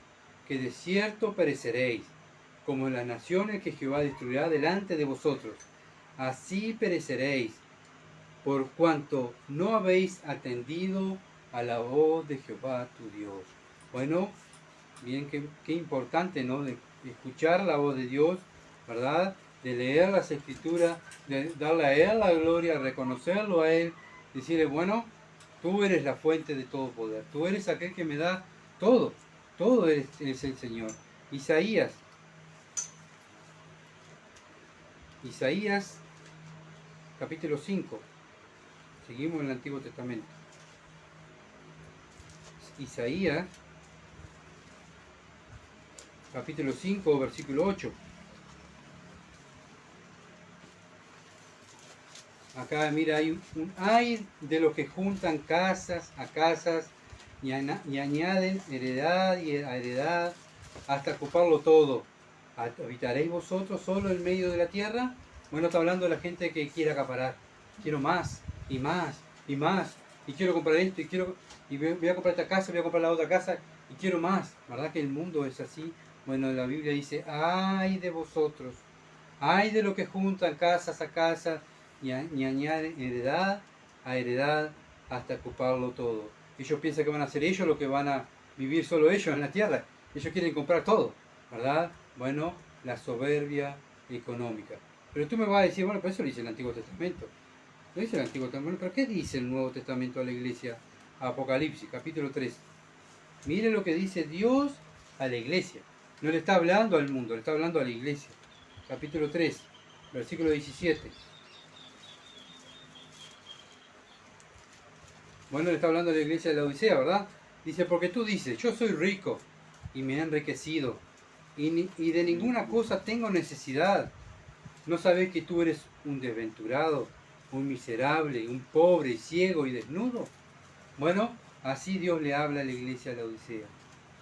que de cierto pereceréis, como en las naciones que Jehová destruirá delante de vosotros. Así pereceréis, por cuanto no habéis atendido a la voz de Jehová tu Dios. Bueno, bien, qué importante, ¿no? De escuchar la voz de Dios, ¿verdad? De leer las Escrituras, de darle a Él la gloria, reconocerlo a Él, decirle, bueno, tú eres la fuente de todo poder, tú eres aquel que me da todo, todo eres el Señor. Isaías, capítulo 5, seguimos en el Antiguo Testamento. Isaías, capítulo 5, versículo 8. Acá, mira, hay de los que juntan casas a casas y añaden heredad y a heredad hasta ocuparlo todo. ¿Habitaréis vosotros solo en medio de la tierra? Bueno, está hablando de la gente que quiere acaparar. Quiero más y más y más. y quiero comprar esto, y voy a comprar esta casa, voy a comprar la otra casa, y quiero más. ¿Verdad que el mundo es así? Bueno, la Biblia dice, ay de vosotros, ay de los que juntan casas a casas y añaden heredad a heredad hasta ocuparlo todo. Ellos piensan que van a ser ellos los que van a vivir solo ellos en la tierra. Ellos quieren comprar todo, ¿verdad? Bueno, la soberbia económica. Pero tú me vas a decir, bueno, pero eso lo dice el Antiguo Testamento. Lo dice el Antiguo Testamento, pero ¿qué dice el Nuevo Testamento a la iglesia? Apocalipsis, capítulo 3. Mire lo que dice Dios a la iglesia. No le está hablando al mundo, le está hablando a la iglesia. Capítulo 3, versículo 17. Bueno, le está hablando a la iglesia de la Odisea, ¿verdad? Dice, porque tú dices, yo soy rico y me he enriquecido y de ninguna cosa tengo necesidad. ¿No sabes que tú eres un desventurado, un miserable, un pobre, ciego y desnudo? Bueno, así Dios le habla a la iglesia de la Odisea.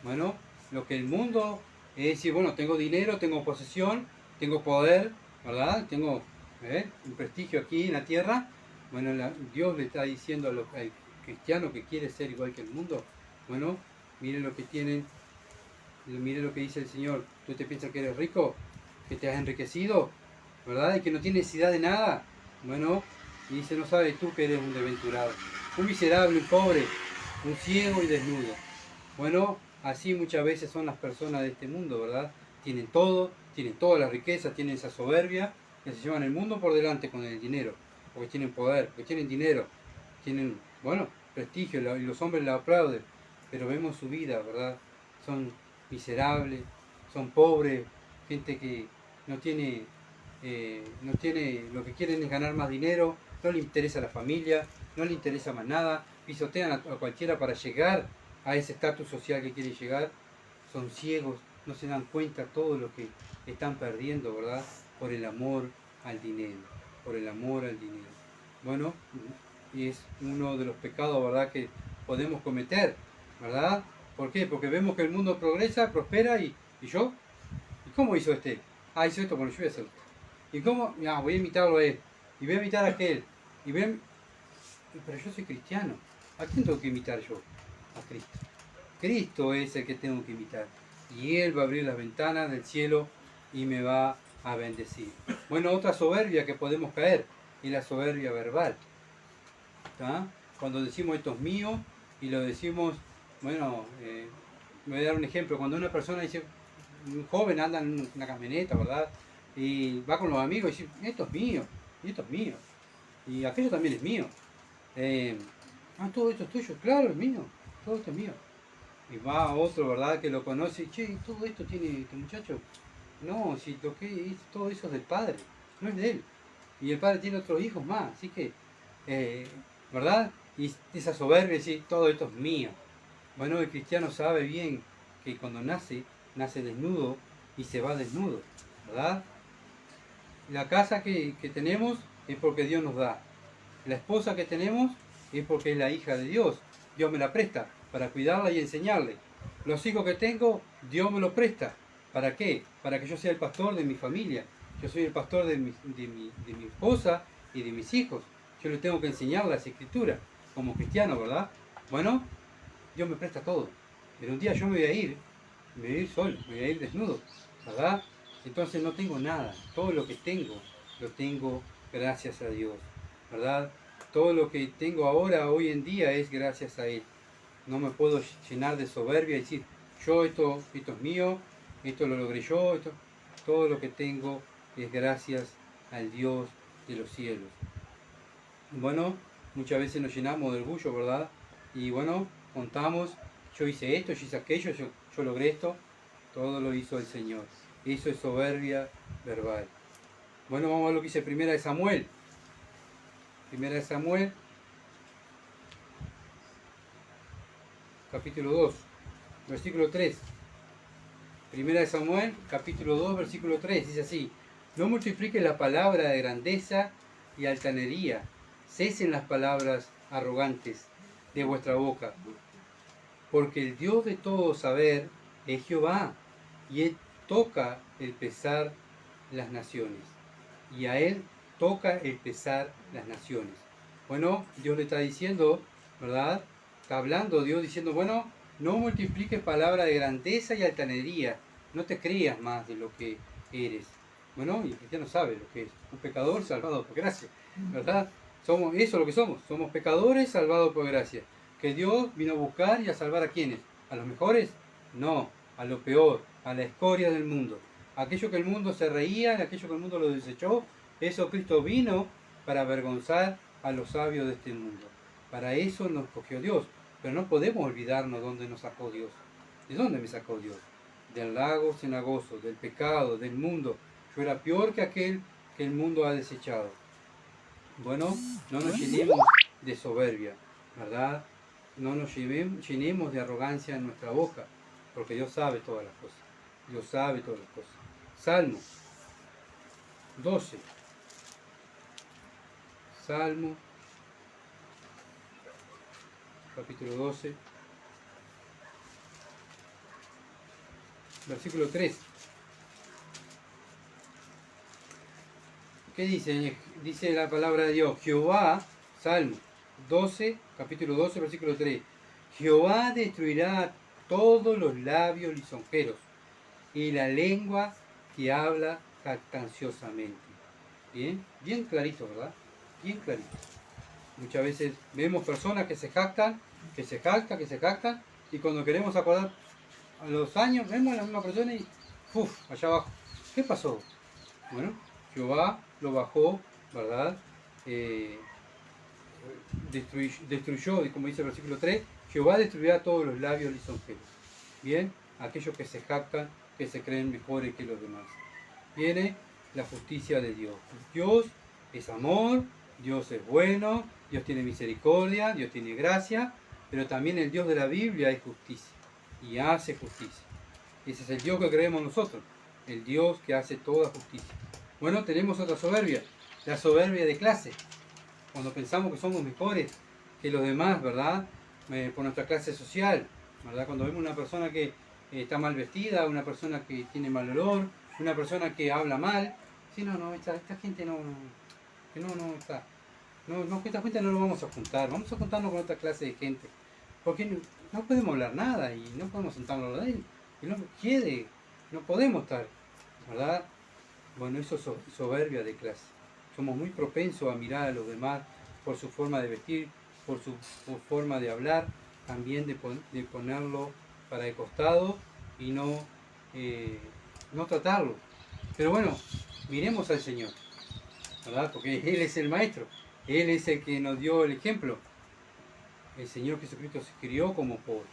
Bueno, lo que el mundo es decir, bueno, tengo dinero, tengo posesión, tengo poder, ¿verdad? Tengo un prestigio aquí en la tierra. Bueno, Dios le está diciendo al cristiano que quiere ser igual que el mundo. Bueno, miren lo que tienen, miren lo que dice el Señor. ¿Tú te piensas que eres rico? ¿Que te has enriquecido? ¿Verdad? Y que no tienes necesidad de nada. Bueno, y dice, no sabes tú que eres un desventurado, un miserable, un pobre, un ciego y desnudo. Bueno, así muchas veces son las personas de este mundo, ¿verdad? Tienen todo, tienen toda la riqueza, tienen esa soberbia, que se llevan el mundo por delante con el dinero, porque tienen poder, porque tienen dinero, tienen, bueno, prestigio, y los hombres la aplauden, pero vemos su vida, ¿verdad? Son miserables, son pobres, gente que no tiene, lo que quieren es ganar más dinero, no le interesa la familia, no le interesa más nada, pisotean a cualquiera para llegar a ese estatus social que quieren llegar, son ciegos, no se dan cuenta todo lo que están perdiendo, ¿verdad? Por el amor al dinero, por el amor al dinero. Bueno, y es uno de los pecados, ¿verdad?, que podemos cometer, ¿verdad? ¿Por qué? Porque vemos que el mundo progresa, prospera y yo, ¿y cómo hizo este? Ah, hizo esto, bueno, yo voy a hacerlo. ¿Y cómo? Ya, voy a imitarlo a él, y voy a imitar a aquel, y voy a... Pero yo soy cristiano, ¿a quién tengo que imitar yo? A Cristo. Cristo es el que tengo que imitar. Y Él va a abrir las ventanas del cielo y me va a bendecir. Bueno, otra soberbia que podemos caer es la soberbia verbal. ¿Tá? Cuando decimos esto es mío y lo decimos, bueno, me voy a dar un ejemplo. Cuando una persona dice, un joven anda en una camioneta, ¿verdad? Y va con los amigos y dice, esto es mío, y esto es mío, y aquello también es mío. Todo esto es tuyo, claro, es mío, todo esto es mío. Y va a otro, ¿verdad?, que lo conoce, che, todo esto tiene este muchacho. No, si lo que es, todo eso es del padre, no es de él. Y el padre tiene otros hijos más, así que, ¿verdad? Y esa soberbia, decir, todo esto es mío. Bueno, el cristiano sabe bien que cuando nace desnudo y se va desnudo, ¿verdad? La casa que tenemos es porque Dios nos da. La esposa que tenemos es porque es la hija de Dios. Dios me la presta para cuidarla y enseñarle. Los hijos que tengo, Dios me los presta. ¿Para qué? Para que yo sea el pastor de mi familia. Yo soy el pastor de mi esposa y de mis hijos. Yo les tengo que enseñar las escrituras como cristiano, ¿verdad? Bueno, Dios me presta todo. Pero un día yo me voy a ir solo, me voy a ir desnudo, ¿verdad? Entonces no tengo nada. Todo lo que tengo, lo tengo gracias a Dios, ¿verdad? Todo lo que tengo ahora, hoy en día, es gracias a Él. No me puedo llenar de soberbia y decir, yo esto es mío, esto lo logré yo, todo lo que tengo es gracias al Dios de los cielos. Bueno, muchas veces nos llenamos de orgullo, ¿verdad? Y bueno, contamos, yo hice esto, yo hice aquello, yo logré esto, todo lo hizo el Señor. Eso es soberbia verbal. Bueno, vamos a ver lo que dice Primera de Samuel. Primera de Samuel, capítulo 2, versículo 3. Primera de Samuel, capítulo 2, versículo 3, dice así: no multipliques la palabra de grandeza y altanería, cesen las palabras arrogantes de vuestra boca, porque el Dios de todo saber es Jehová, y Él toca el pesar las naciones, y a Él toca el pesar las naciones. Bueno, Dios le está diciendo ¿verdad? Está hablando Dios diciendo, bueno, no multipliques palabra de grandeza y altanería, no te creas más de lo que eres. Bueno, y el cristiano sabe lo que es, un pecador salvado por gracia, ¿verdad? Somos eso lo que somos pecadores salvados por gracia. Que Dios vino a buscar y a salvar a quienes, a los mejores, no, a lo peor, a la escoria del mundo. Aquello que el mundo se reía, aquello que el mundo lo desechó, eso Cristo vino para avergonzar a los sabios de este mundo. Para eso nos cogió Dios. Pero no podemos olvidarnos dónde nos sacó Dios. ¿De dónde me sacó Dios? Del lago cenagoso, del pecado, del mundo. Yo era peor que aquel que el mundo ha desechado. Bueno, no nos llenemos de soberbia, ¿verdad? No nos llenemos de arrogancia en nuestra boca, porque Dios sabe todas las cosas. Dios sabe todas las cosas. Salmo 12. Salmo, capítulo 12, versículo 3. ¿Qué dice? Dice la palabra de Dios. Jehová, Salmo 12, capítulo 12, versículo 3. Jehová destruirá a todos los labios lisonjeros y la lengua que habla jactanciosamente. Bien, bien clarito, ¿verdad? Bien clarito. Muchas veces vemos personas que se jactan, y cuando queremos acordar a los años, vemos a la misma persona y ¡puf! Allá abajo. ¿Qué pasó? Bueno, Jehová lo bajó, ¿verdad? Destruyó, y como dice el versículo 3, Jehová destruirá a todos los labios lisonjeros. Bien, aquellos que se jactan, que se creen mejores que los demás. Viene la justicia de Dios. Dios es amor, Dios es bueno, Dios tiene misericordia, Dios tiene gracia, pero también el Dios de la Biblia es justicia y hace justicia. Ese es el Dios que creemos nosotros, el Dios que hace toda justicia. Bueno, tenemos otra soberbia, la soberbia de clase. Cuando pensamos que somos mejores que los demás, ¿verdad? Por nuestra clase social, ¿verdad? Cuando vemos una persona que está mal vestida, una persona que tiene mal olor, una persona que habla mal, sí, esta gente esta gente no lo vamos a juntar, vamos a juntarnos con otra clase de gente, porque no podemos hablar nada y no podemos sentarnos de él, y no quiere, no podemos estar, ¿verdad? Bueno, eso es soberbia de clase. Somos muy propensos a mirar a los demás por su forma de vestir, por su forma de hablar, también de ponerlo para el costado y no tratarlo. Pero bueno, miremos al Señor, ¿verdad? Porque Él es el Maestro, Él es el que nos dio el ejemplo. El Señor Jesucristo se crió como pobre.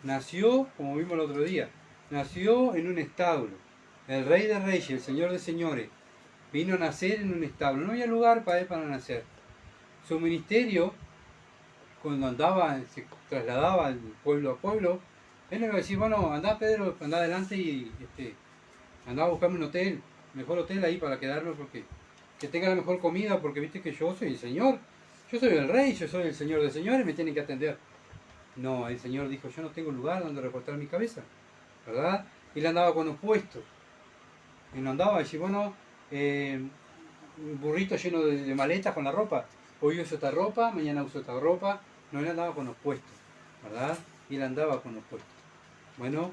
Nació, como vimos el otro día, nació en un establo. El Rey de Reyes, el Señor de Señores, vino a nacer en un establo. No había lugar para Él para nacer. Su ministerio, cuando se trasladaba de pueblo a pueblo, Él le iba a decir, bueno, andá Pedro, andá adelante y andá a buscarme un hotel, mejor hotel ahí para quedarme, porque que tenga la mejor comida, porque viste que yo soy el Señor, yo soy el Rey, yo soy el Señor de señores, me tienen que atender. No, el Señor dijo, yo no tengo lugar donde reportar mi cabeza, ¿verdad? Y él andaba con opuestos. Y no andaba a decir, bueno, un burrito lleno de maletas con la ropa. Hoy uso esta ropa, mañana uso esta ropa. No, él andaba con opuestos, ¿verdad? Y él andaba con opuestos. Bueno,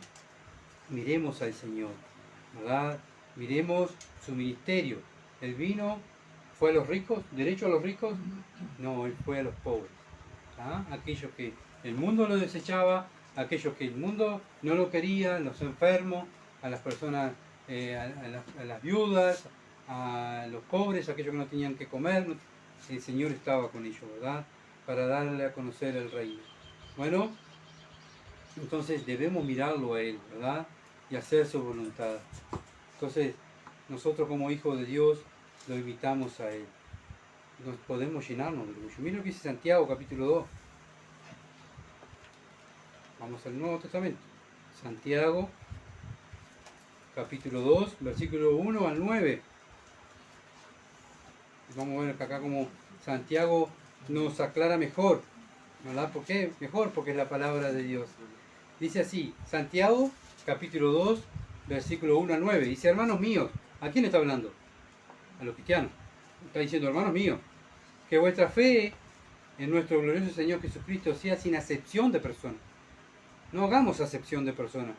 miremos al Señor, ¿verdad? Miremos su ministerio. Él vino, fue a los ricos, derecho a los ricos. No, él fue a los pobres. ¿Ah? Aquellos que el mundo lo desechaba, aquellos que el mundo no lo quería, los enfermos, a las personas, a las viudas, a los pobres, aquellos que no tenían que comer. El Señor estaba con ellos, ¿verdad? Para darle a conocer el reino. Bueno, entonces debemos mirarlo a Él, ¿verdad? Y hacer su voluntad. Entonces, nosotros como hijos de Dios lo invitamos a Él. Nos podemos llenarnos de orgullo. Mira lo que dice Santiago, capítulo 2. Vamos al Nuevo Testamento. Santiago, capítulo 2, versículo 1 al 9. Vamos a ver acá como Santiago nos aclara mejor, ¿verdad? ¿Por qué? Mejor porque es la palabra de Dios. Dice así, Santiago, capítulo 2, versículo 1 al 9. Dice, hermanos míos, ¿a quién está hablando? A los cristianos. Está diciendo, hermanos míos, que vuestra fe en nuestro glorioso Señor Jesucristo sea sin acepción de persona. No hagamos acepción de persona,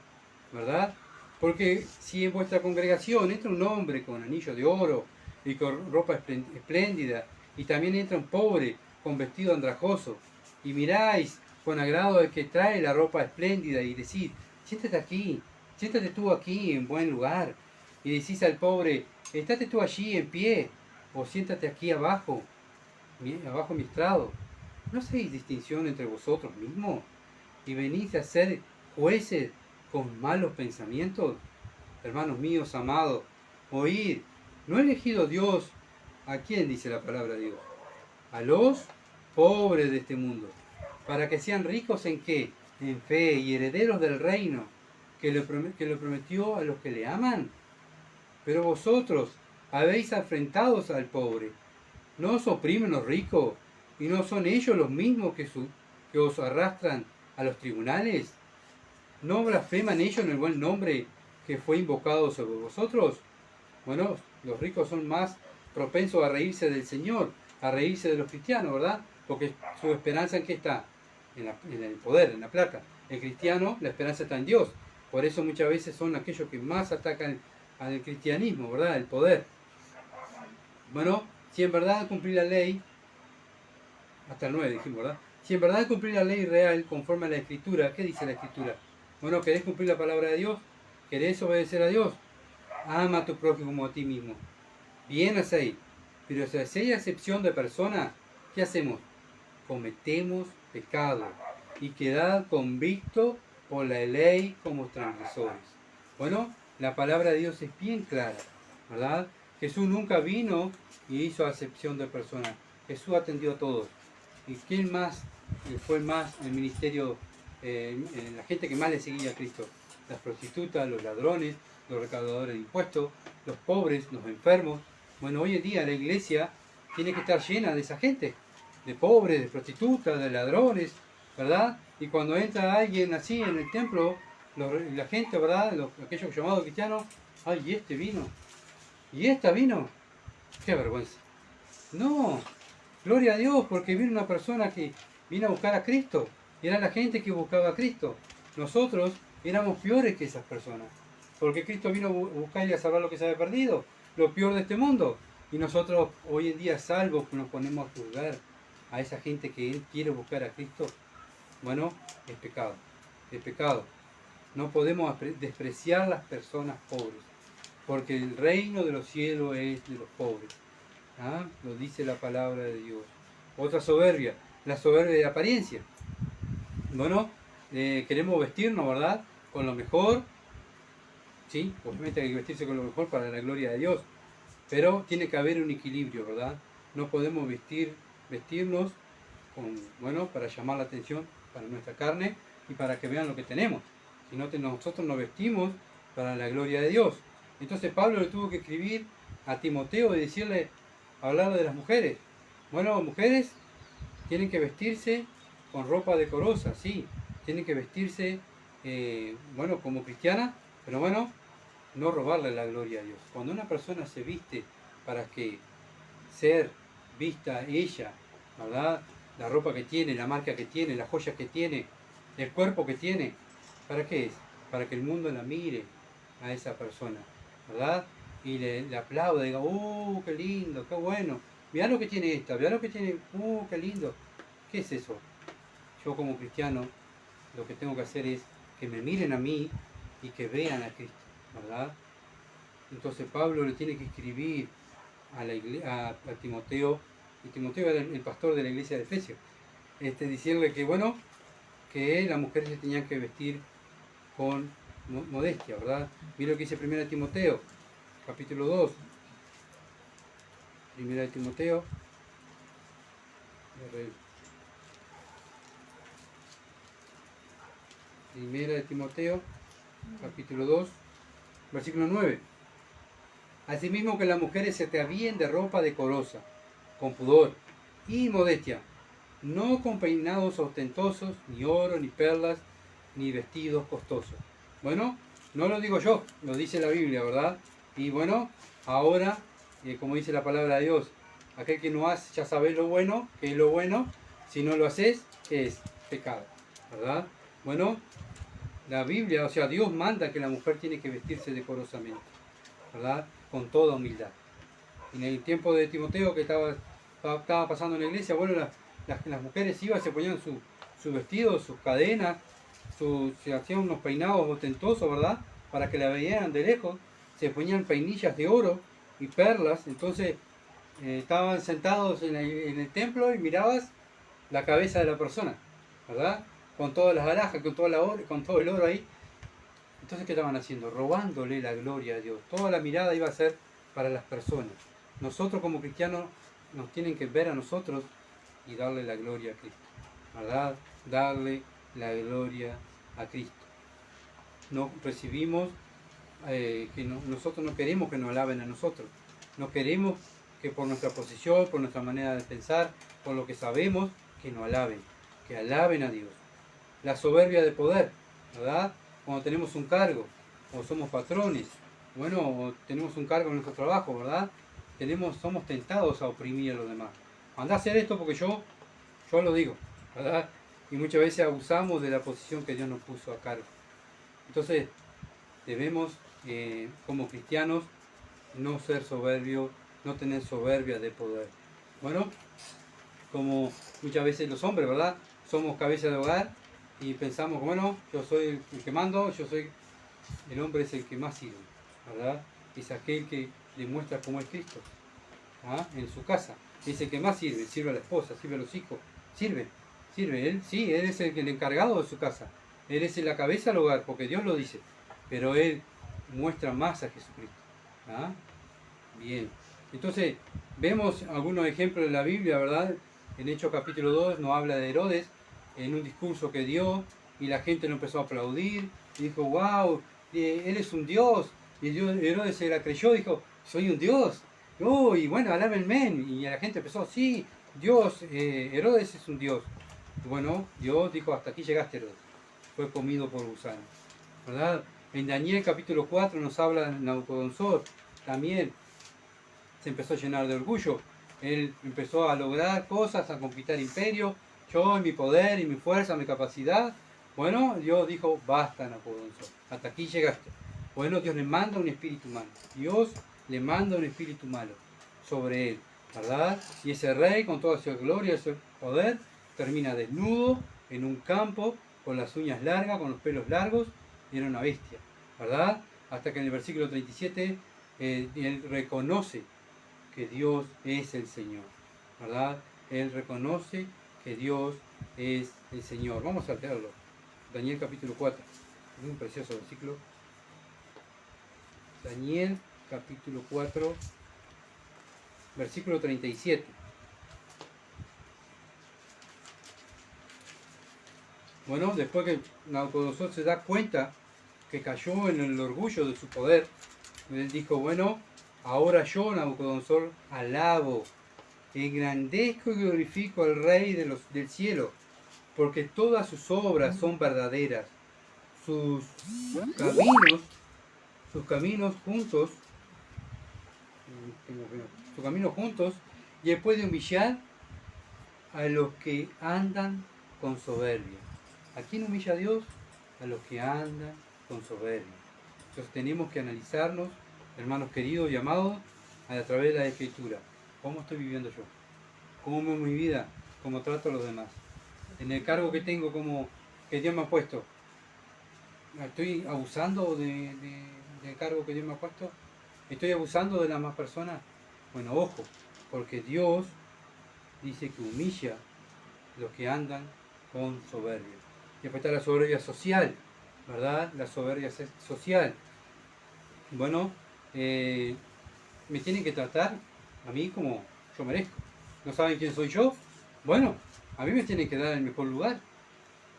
¿verdad? Porque si en vuestra congregación entra un hombre con anillo de oro y con ropa espléndida, y también entra un pobre con vestido andrajoso, y miráis con agrado al que trae la ropa espléndida y decís, siéntate aquí, siéntate tú aquí en buen lugar, y decís al pobre, estate tú allí en pie, o siéntate aquí abajo, abajo mi estrado. ¿No hacéis distinción entre vosotros mismos? ¿Y venís a ser jueces con malos pensamientos? Hermanos míos, amados, oíd, ¿no ha elegido Dios a quién dice la palabra de Dios? A los pobres de este mundo, para que sean ricos en qué? En fe y herederos del reino, que lo prometió a los que le aman. Pero vosotros habéis afrentado al pobre. ¿No os oprimen los ricos? ¿Y no son ellos los mismos que os arrastran a los tribunales? ¿No blasfeman ellos en el buen nombre que fue invocado sobre vosotros? Bueno, los ricos son más propensos a reírse del Señor, a reírse de los cristianos, ¿verdad? Porque su esperanza en qué está? En el poder, en la plata. El cristiano, la esperanza está en Dios. Por eso muchas veces son aquellos que más atacan al cristianismo, ¿verdad? El poder. Bueno, si en verdad cumplir la ley, hasta el 9 dijimos, ¿verdad? Si en verdad cumplir la ley real conforme a la Escritura, ¿qué dice la Escritura? Bueno, ¿querés cumplir la palabra de Dios? ¿Querés obedecer a Dios? Ama a tu prójimo como a ti mismo. Bien hacéis. Pero si hay acepción de persona, ¿qué hacemos? Cometemos pecado y quedad convictos por la ley como transgresores. Bueno, la palabra de Dios es bien clara, ¿verdad? Jesús nunca vino y hizo acepción de personas. Jesús atendió a todos. ¿Y quién más fue más el ministerio, la gente que más le seguía a Cristo? Las prostitutas, los ladrones, los recaudadores de impuestos, los pobres, los enfermos. Bueno, hoy en día la iglesia tiene que estar llena de esa gente, de pobres, de prostitutas, de ladrones, ¿verdad? Y cuando entra alguien así en el templo, la gente, ¿verdad? Aquellos llamados cristianos, ¡ay, y este vino! ¿Y esta vino? ¡Qué vergüenza! No, gloria a Dios, porque vino una persona que vino a buscar a Cristo. Y era la gente que buscaba a Cristo. Nosotros éramos peores que esas personas. Porque Cristo vino a buscar y a salvar lo que se había perdido, lo peor de este mundo. Y nosotros hoy en día, salvos, nos ponemos a juzgar a esa gente que Él quiere buscar a Cristo. Bueno, es pecado. Es pecado. No podemos despreciar las personas pobres. Porque el reino de los cielos es de los pobres. ¿Ah? Lo dice la palabra de Dios. Otra soberbia, la soberbia de apariencia. Bueno, queremos vestirnos, ¿verdad? Con lo mejor. Sí, obviamente hay que vestirse con lo mejor para la gloria de Dios. Pero tiene que haber un equilibrio, ¿verdad? No podemos vestirnos para llamar la atención para nuestra carne y para que vean lo que tenemos. Sino que nosotros nos vestimos para la gloria de Dios. Entonces Pablo le tuvo que escribir a Timoteo y decirle, hablar de las mujeres. Bueno, mujeres tienen que vestirse con ropa decorosa, sí. Tienen que vestirse, como cristiana, pero bueno, no robarle la gloria a Dios. Cuando una persona se viste para que ser vista ella, ¿verdad? La ropa que tiene, la marca que tiene, las joyas que tiene, el cuerpo que tiene, ¿para qué es? Para que el mundo la mire a esa persona, ¿verdad? Y le aplaude, diga, qué lindo, qué bueno. Mirá lo que tiene esta, mirá lo que tiene, qué lindo. ¿Qué es eso? Yo como cristiano, lo que tengo que hacer es que me miren a mí y que vean a Cristo, ¿verdad? Entonces Pablo le tiene que escribir a Timoteo, y Timoteo era el pastor de la iglesia de Efesios, diciéndole que las mujeres se tenían que vestir con modestia, ¿verdad? Mira lo que dice 1 Timoteo, capítulo 2. 1 Timoteo. Primera de Timoteo, capítulo 2, versículo 9. Asimismo que las mujeres se atavíen de ropa decorosa, con pudor y modestia, no con peinados ostentosos, ni oro, ni perlas, ni vestidos costosos. Bueno, no lo digo yo, lo dice la Biblia, ¿verdad? Y bueno, ahora, como dice la palabra de Dios, aquel que no hace, ya sabe lo bueno, que es lo bueno, Si no lo haces, ¿qué es? Pecado, ¿verdad? Bueno, la Biblia, o sea, Dios manda que la mujer tiene que vestirse decorosamente, ¿verdad? Con toda humildad. En el tiempo de Timoteo que estaba pasando en la iglesia, bueno, las mujeres iban, se ponían su vestido, sus cadenas, se hacían unos peinados ostentosos, ¿verdad? Para que la veieran de lejos, se ponían peinillas de oro y perlas, entonces estaban sentados en el templo y mirabas la cabeza de la persona, ¿verdad? Con todas las alhajas, con todo el oro ahí. Entonces, ¿qué estaban haciendo? Robándole la gloria a Dios. Toda la mirada iba a ser para las personas. Nosotros como cristianos nos tienen que ver a nosotros y darle la gloria a Cristo, ¿verdad? Darle la gloria a Cristo. No recibimos, nosotros no queremos que nos alaben a nosotros. No queremos que por nuestra posición, por nuestra manera de pensar, por lo que sabemos, que nos alaben, que alaben a Dios. La soberbia de poder, ¿verdad? Cuando tenemos un cargo, o somos patrones, bueno, o tenemos un cargo en nuestro trabajo, ¿verdad? Somos tentados a oprimir a los demás. Andá a hacer esto porque yo lo digo, ¿verdad? Y muchas veces abusamos de la posición que Dios nos puso a cargo. Entonces, debemos, como cristianos, no ser soberbios, no tener soberbia de poder. Bueno, como muchas veces los hombres, ¿verdad? Somos cabeza de hogar y pensamos, bueno, yo soy el que mando, el hombre es el que más sirve, ¿verdad? Es aquel que demuestra cómo es Cristo, ¿ah? En su casa. Es el que más sirve a la esposa, sirve a los hijos, sirve, él es el encargado de su casa, él es la cabeza del hogar, porque Dios lo dice, pero él muestra más a Jesucristo, ¿ah? Bien, entonces vemos algunos ejemplos de la Biblia, ¿verdad? En Hechos capítulo 2 nos habla de Herodes, en un discurso que dio, y la gente lo empezó a aplaudir, y dijo, wow, él es un Dios, y Herodes se la creyó, dijo, soy un Dios, oh, y bueno, alábenme, y la gente empezó, sí, Dios, Herodes es un Dios. Y bueno, Dios dijo, hasta aquí llegaste, Herodes, fue comido por gusanos, ¿verdad? En Daniel capítulo 4 nos habla de Nabucodonosor, también se empezó a llenar de orgullo, él empezó a lograr cosas, a conquistar imperio, yo en mi poder y mi fuerza, mi capacidad. Bueno, Dios dijo, basta, Nabucodonosor, hasta aquí llegaste. Bueno, Dios le manda un espíritu malo, Dios le manda un espíritu malo sobre él, ¿verdad? Y ese rey, con toda su gloria y su poder, termina desnudo en un campo, con las uñas largas, con los pelos largos, y era una bestia, ¿verdad? Hasta que en el versículo 37 él reconoce que Dios es el Señor, ¿verdad? Él reconoce que Dios es el Señor. Vamos a leerlo. Daniel capítulo 4. Es un precioso versículo. Daniel capítulo 4, versículo 37. Bueno, después que Nabucodonosor se da cuenta que cayó en el orgullo de su poder, él dijo, bueno, ahora yo, Nabucodonosor, alabo, engrandezco y glorifico al Rey del cielo, porque todas sus obras son verdaderas, sus caminos juntos, y él puede humillar a los que andan con soberbia. ¿A quién humilla Dios? A los que andan con soberbia. Entonces tenemos que analizarnos, hermanos queridos y amados, a través de la Escritura. ¿Cómo estoy viviendo yo? ¿Cómo es mi vida? ¿Cómo trato a los demás? En el cargo que tengo, que Dios me ha puesto, ¿estoy abusando del cargo que Dios me ha puesto? ¿Estoy abusando de las más personas? Bueno, ojo, porque Dios dice que humilla a los que andan con soberbia. Y después está la soberbia social, ¿verdad? La soberbia social. Bueno, me tienen que tratar a mí como yo merezco. ¿No saben quién soy yo? Bueno, a mí me tienen que dar el mejor lugar,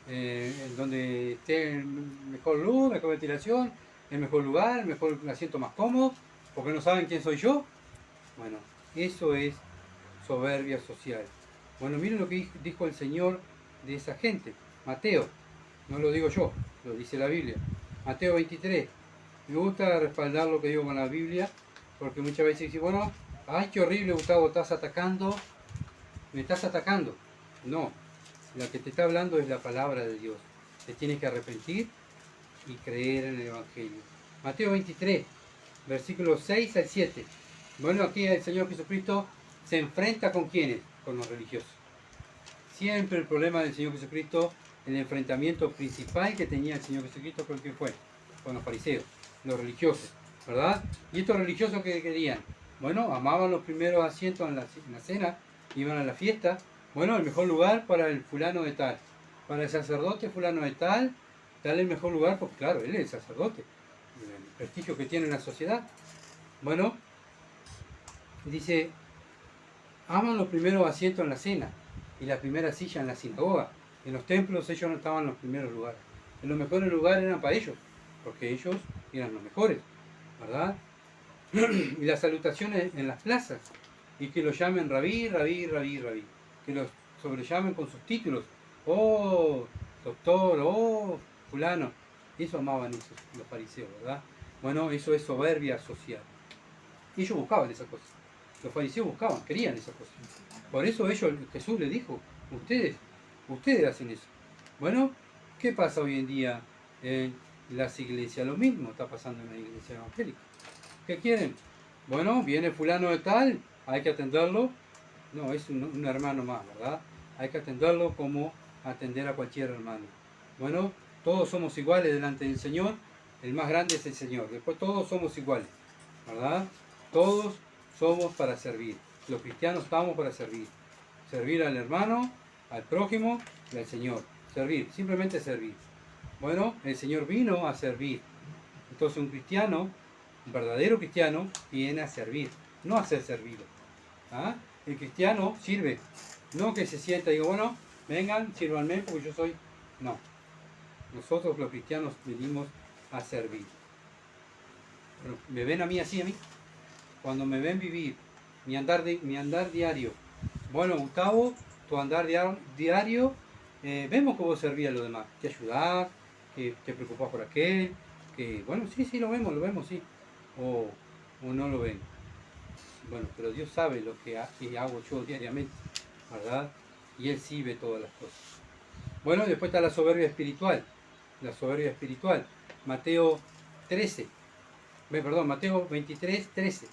en donde esté el mejor luz, mejor ventilación, el mejor lugar, el mejor asiento más cómodo, porque no saben quién soy yo. Bueno, eso es soberbia social. Bueno, miren lo que dijo el Señor de esa gente. Mateo, no lo digo yo, lo dice la Biblia. Mateo 23. Me gusta respaldar lo que digo con la Biblia, porque muchas veces dicen, bueno, ay, qué horrible, Gustavo, me estás atacando. No, La que te está hablando es la palabra de Dios. Te tienes que arrepentir y creer en el Evangelio. Mateo 23, versículos 6 al 7. Bueno, aquí el Señor Jesucristo se enfrenta con ¿quiénes? Con los religiosos. Siempre el problema del Señor Jesucristo, el enfrentamiento principal que tenía el Señor Jesucristo, ¿con quién fue? Con los fariseos, los religiosos, ¿verdad? ¿Y estos religiosos qué querían? Bueno, amaban los primeros asientos en la cena, iban a la fiesta. Bueno, el mejor lugar para el fulano de tal. Para el sacerdote fulano de tal, tal el mejor lugar, porque claro, él es el sacerdote, el prestigio que tiene en la sociedad. Bueno, dice, aman los primeros asientos en la cena y la primera silla en la sinagoga. En los templos ellos no estaban en los primeros lugares. En los mejores lugares eran para ellos, porque ellos eran los mejores, ¿verdad? Y las salutaciones en las plazas, y que los llamen rabí, rabí, rabí, rabí, que los sobrellamen con sus títulos, oh doctor, oh fulano. Eso amaban esos, los fariseos, ¿verdad? Bueno, eso es soberbia social. Ellos buscaban esas cosas. Los fariseos buscaban, querían esas cosas. Por eso Jesús les dijo, ustedes hacen eso. Bueno, ¿qué pasa hoy en día en las iglesias? Lo mismo está pasando en la iglesia evangélica. ¿Qué quieren? Bueno, viene fulano de tal, hay que atenderlo. No, es un hermano más, ¿verdad? Hay que atenderlo como atender a cualquier hermano. Bueno, todos somos iguales delante del Señor. El más grande es el Señor. Después todos somos iguales, ¿verdad? Todos somos para servir. Los cristianos estamos para servir. Servir al hermano, al prójimo y al Señor. Servir, simplemente servir. Bueno, el Señor vino a servir. Entonces un cristiano, un verdadero cristiano, viene a servir, no a ser servido. ¿Ah? El cristiano sirve, no que se sienta y diga, bueno, vengan, sírvanme porque yo soy... No, nosotros los cristianos venimos a servir. Bueno, ¿me ven a mí así, a mí? Cuando me ven vivir mi andar diario, bueno, Gustavo, tu andar diario, vemos que vos servís a los demás, te ayudás, que te preocupás por aquel, que, bueno, sí, lo vemos, sí, o no lo ven. Bueno, pero Dios sabe lo que hago yo diariamente, ¿verdad? Y Él sí ve todas las cosas. Bueno, después está la soberbia espiritual, Mateo 13, Mateo 23, 13,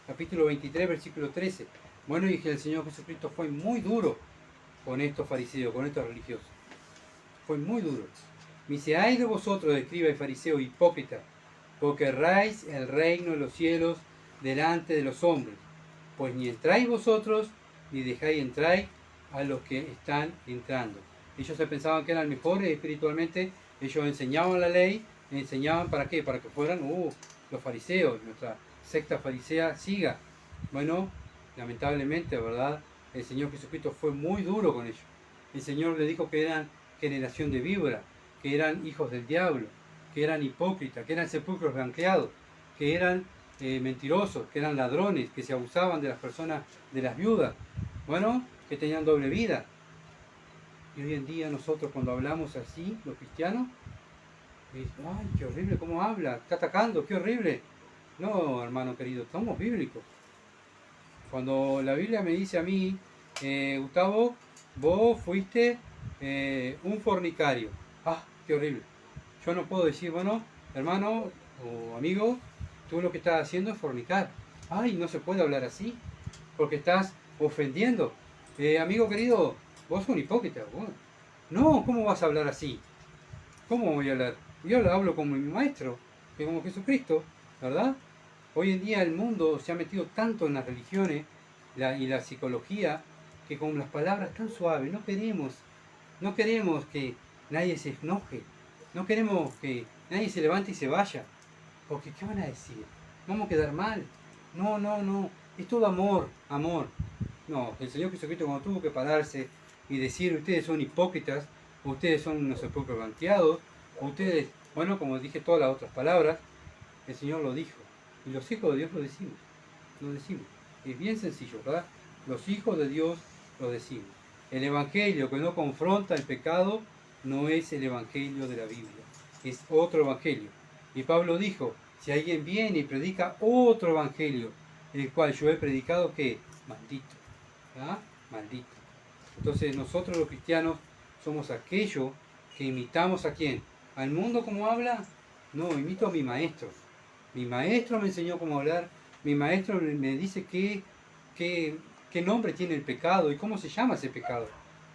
capítulo 23, versículo 13. Bueno, y que el Señor Jesucristo fue muy duro con estos fariseos, con estos religiosos. Fue muy duro. Dice, ay de vosotros, escriba y fariseo hipócrita, porque erráis el reino de los cielos delante de los hombres, pues ni entráis vosotros, ni dejáis entrar a los que están entrando. Ellos se pensaban que eran mejores espiritualmente, ellos enseñaban la ley, enseñaban ¿para qué? Para que fueran los fariseos, nuestra secta farisea siga. Bueno, lamentablemente, ¿verdad? El Señor Jesucristo fue muy duro con ellos. El Señor le dijo que eran generación de víbora, que eran hijos del diablo, que eran hipócritas, que eran sepulcros blanqueados, que eran mentirosos, que eran ladrones, que se abusaban de las personas, de las viudas, bueno, que tenían doble vida. Y hoy en día nosotros cuando hablamos así, los cristianos, ay, qué horrible cómo habla, está atacando, qué horrible. No, hermano querido, somos bíblicos. Cuando la Biblia me dice a mí, Gustavo, vos fuiste un fornicario. Ah, qué horrible. Yo no puedo decir, bueno, hermano o amigo, tú lo que estás haciendo es fornicar. Ay, no se puede hablar así, porque estás ofendiendo. Amigo querido, vos sos un hipócrita. Vos. No, ¿cómo vas a hablar así? ¿Cómo voy a hablar? Yo hablo como mi maestro, que como Jesucristo, ¿verdad? Hoy en día el mundo se ha metido tanto en las religiones y la psicología, que con las palabras tan suaves no queremos que nadie se enoje, no queremos que nadie se levante y se vaya, porque ¿qué van a decir? Vamos a quedar mal. No, es todo amor. No, el Señor Jesucristo cuando tuvo que pararse y decir, ustedes son hipócritas, ustedes son unos sepulcros blanqueados, ustedes, bueno, como dije todas las otras palabras, el Señor lo dijo. Y los hijos de Dios lo decimos. Es bien sencillo, ¿verdad? Los hijos de Dios lo decimos. El evangelio que no confronta el pecado no es el evangelio de la Biblia, es otro evangelio. Y Pablo dijo, si alguien viene y predica otro evangelio, el cual yo he predicado, ¿qué? Maldito. ¿Ah? Maldito. Entonces nosotros los cristianos somos aquellos que imitamos a quién. ¿Al mundo como habla? No, imito a mi maestro. Mi maestro me enseñó cómo hablar, mi maestro me dice qué nombre tiene el pecado y cómo se llama ese pecado,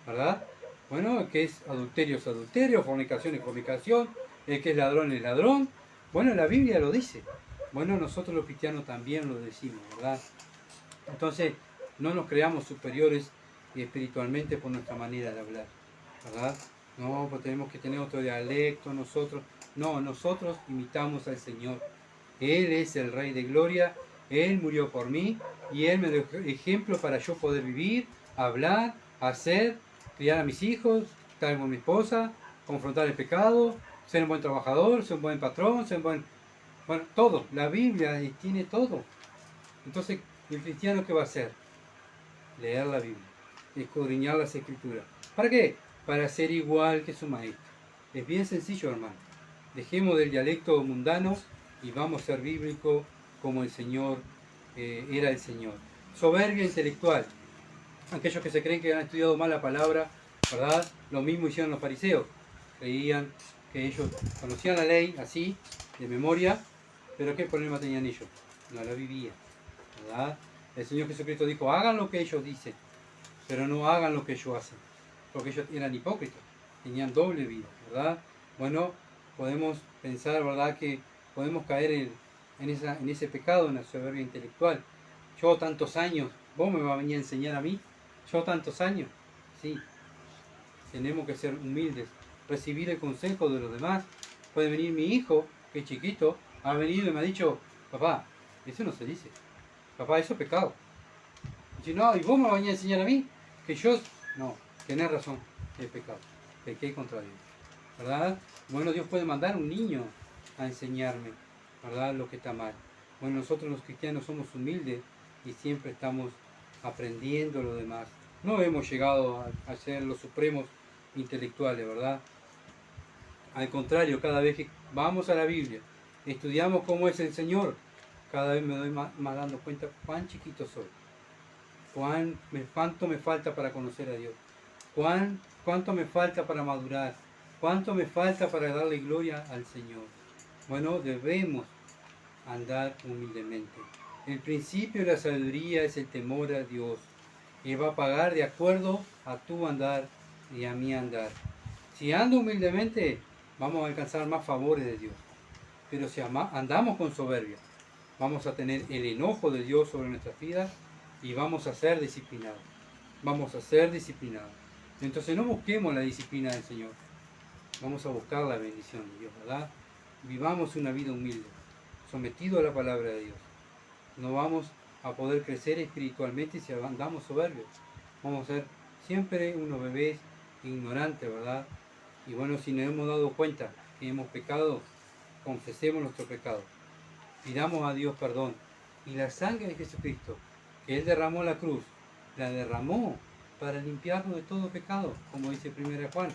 ¿verdad? Bueno, que es adulterio es adulterio, fornicación es fornicación, el que es ladrón es ladrón. Bueno, la Biblia lo dice. Bueno, nosotros los cristianos también lo decimos, ¿verdad? Entonces, no nos creamos superiores espiritualmente por nuestra manera de hablar, ¿verdad? No, pues tenemos que tener otro dialecto nosotros. No, nosotros imitamos al Señor. Él es el Rey de Gloria, Él murió por mí y Él me dejó ejemplo para yo poder vivir, hablar, hacer, criar a mis hijos, estar con mi esposa, confrontar el pecado, ser un buen trabajador, ser un buen patrón, ser un buen... Bueno, todo. La Biblia tiene todo. Entonces, ¿el cristiano qué va a hacer? Leer la Biblia, escudriñar las Escrituras. ¿Para qué? Para ser igual que su maestro. Es bien sencillo, hermano. Dejemos del dialecto mundano y vamos a ser bíblicos como el Señor era el Señor. Soberbia intelectual. Aquellos que se creen que han estudiado mal la palabra, ¿verdad? Lo mismo hicieron los fariseos. Creían que ellos conocían la ley así, de memoria, pero ¿qué problema tenían ellos? No la vivían, ¿verdad? El Señor Jesucristo dijo, hagan lo que ellos dicen, pero no hagan lo que ellos hacen, porque ellos eran hipócritas, tenían doble vida, ¿verdad? Bueno, podemos pensar, ¿verdad?, que podemos caer en ese pecado, en la soberbia intelectual. Yo tantos años, vos me vas a venir a enseñar a mí, yo tantos años, sí, tenemos que ser humildes, recibir el consejo de los demás. Puede venir mi hijo, que es chiquito, ha venido y me ha dicho, papá, eso no se dice, papá, eso es pecado. Y si no, y vos me vas a venir a enseñar a mí, que yo, no, tenés razón, es pecado, pequé contra Dios, ¿verdad? Bueno, Dios puede mandar un niño a enseñarme, ¿verdad?, lo que está mal. Bueno, nosotros los cristianos somos humildes y siempre estamos aprendiendo lo demás. No hemos llegado a ser los supremos intelectuales, ¿verdad? Al contrario, cada vez que vamos a la Biblia, estudiamos cómo es el Señor, cada vez me doy más dando cuenta cuán chiquito soy, cuánto me falta para conocer a Dios, cuánto me falta para madurar, cuánto me falta para darle gloria al Señor. Bueno, debemos andar humildemente. El principio de la sabiduría es el temor a Dios. Él va a pagar de acuerdo a tu andar y a mi andar. Si ando humildemente, vamos a alcanzar más favores de Dios. Pero si andamos con soberbia, vamos a tener el enojo de Dios sobre nuestras vidas y vamos a ser disciplinados. Vamos a ser disciplinados. Entonces no busquemos la disciplina del Señor. Vamos a buscar la bendición de Dios, ¿verdad? Vivamos una vida humilde, sometido a la palabra de Dios. No vamos a poder crecer espiritualmente si andamos soberbios. Vamos a ser siempre unos bebés ignorantes, ¿verdad? Y bueno, si nos hemos dado cuenta que hemos pecado, confesemos nuestro pecado. Pidamos a Dios perdón. Y la sangre de Jesucristo, que Él derramó en la cruz, la derramó para limpiarnos de todo pecado, como dice 1 Juan.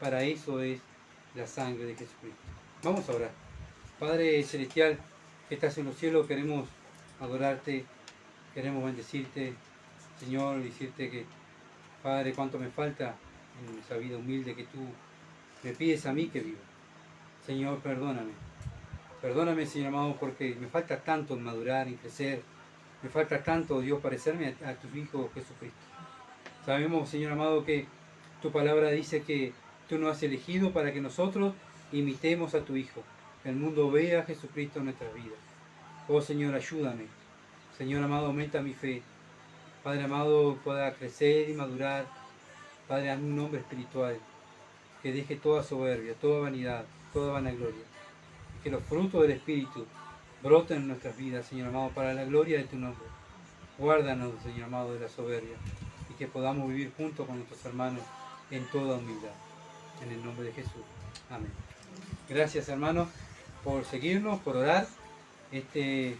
Para eso es la sangre de Jesucristo. Vamos a orar. Padre Celestial, que estás en los cielos, queremos adorarte, queremos bendecirte, Señor, decirte que, Padre, cuánto me falta en esa vida humilde que tú me pides a mí que viva. Señor, perdóname. Perdóname, Señor amado, porque me falta tanto en madurar, en crecer. Me falta tanto, Dios, parecerme a tu Hijo Jesucristo. Sabemos, Señor amado, que tu palabra dice que tú nos has elegido para que nosotros imitemos a tu Hijo. Que el mundo vea a Jesucristo en nuestras vidas. Oh, Señor, ayúdame. Señor amado, aumenta mi fe. Padre amado, pueda crecer y madurar. Padre, hazme un hombre espiritual que deje toda soberbia, toda vanidad, toda vanagloria. Y que los frutos del Espíritu broten en nuestras vidas, Señor amado, para la gloria de tu nombre. Guárdanos, Señor amado, de la soberbia y que podamos vivir juntos con nuestros hermanos en toda humildad. En el nombre de Jesús. Amén. Gracias, hermanos, por seguirnos, por orar. Este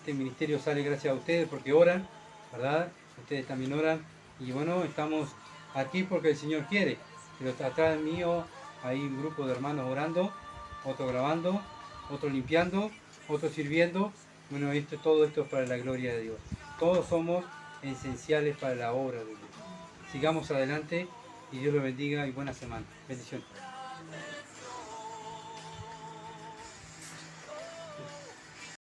ministerio sale gracias a ustedes porque oran, ¿verdad? Ustedes también oran. Y bueno, estamos aquí porque el Señor quiere. Pero atrás mío hay un grupo de hermanos orando, otro grabando, otro limpiando, otro sirviendo. Bueno, todo esto es para la gloria de Dios. Todos somos esenciales para la obra de Dios. sigamos adelante y Dios los bendiga y buena semana. Bendiciones.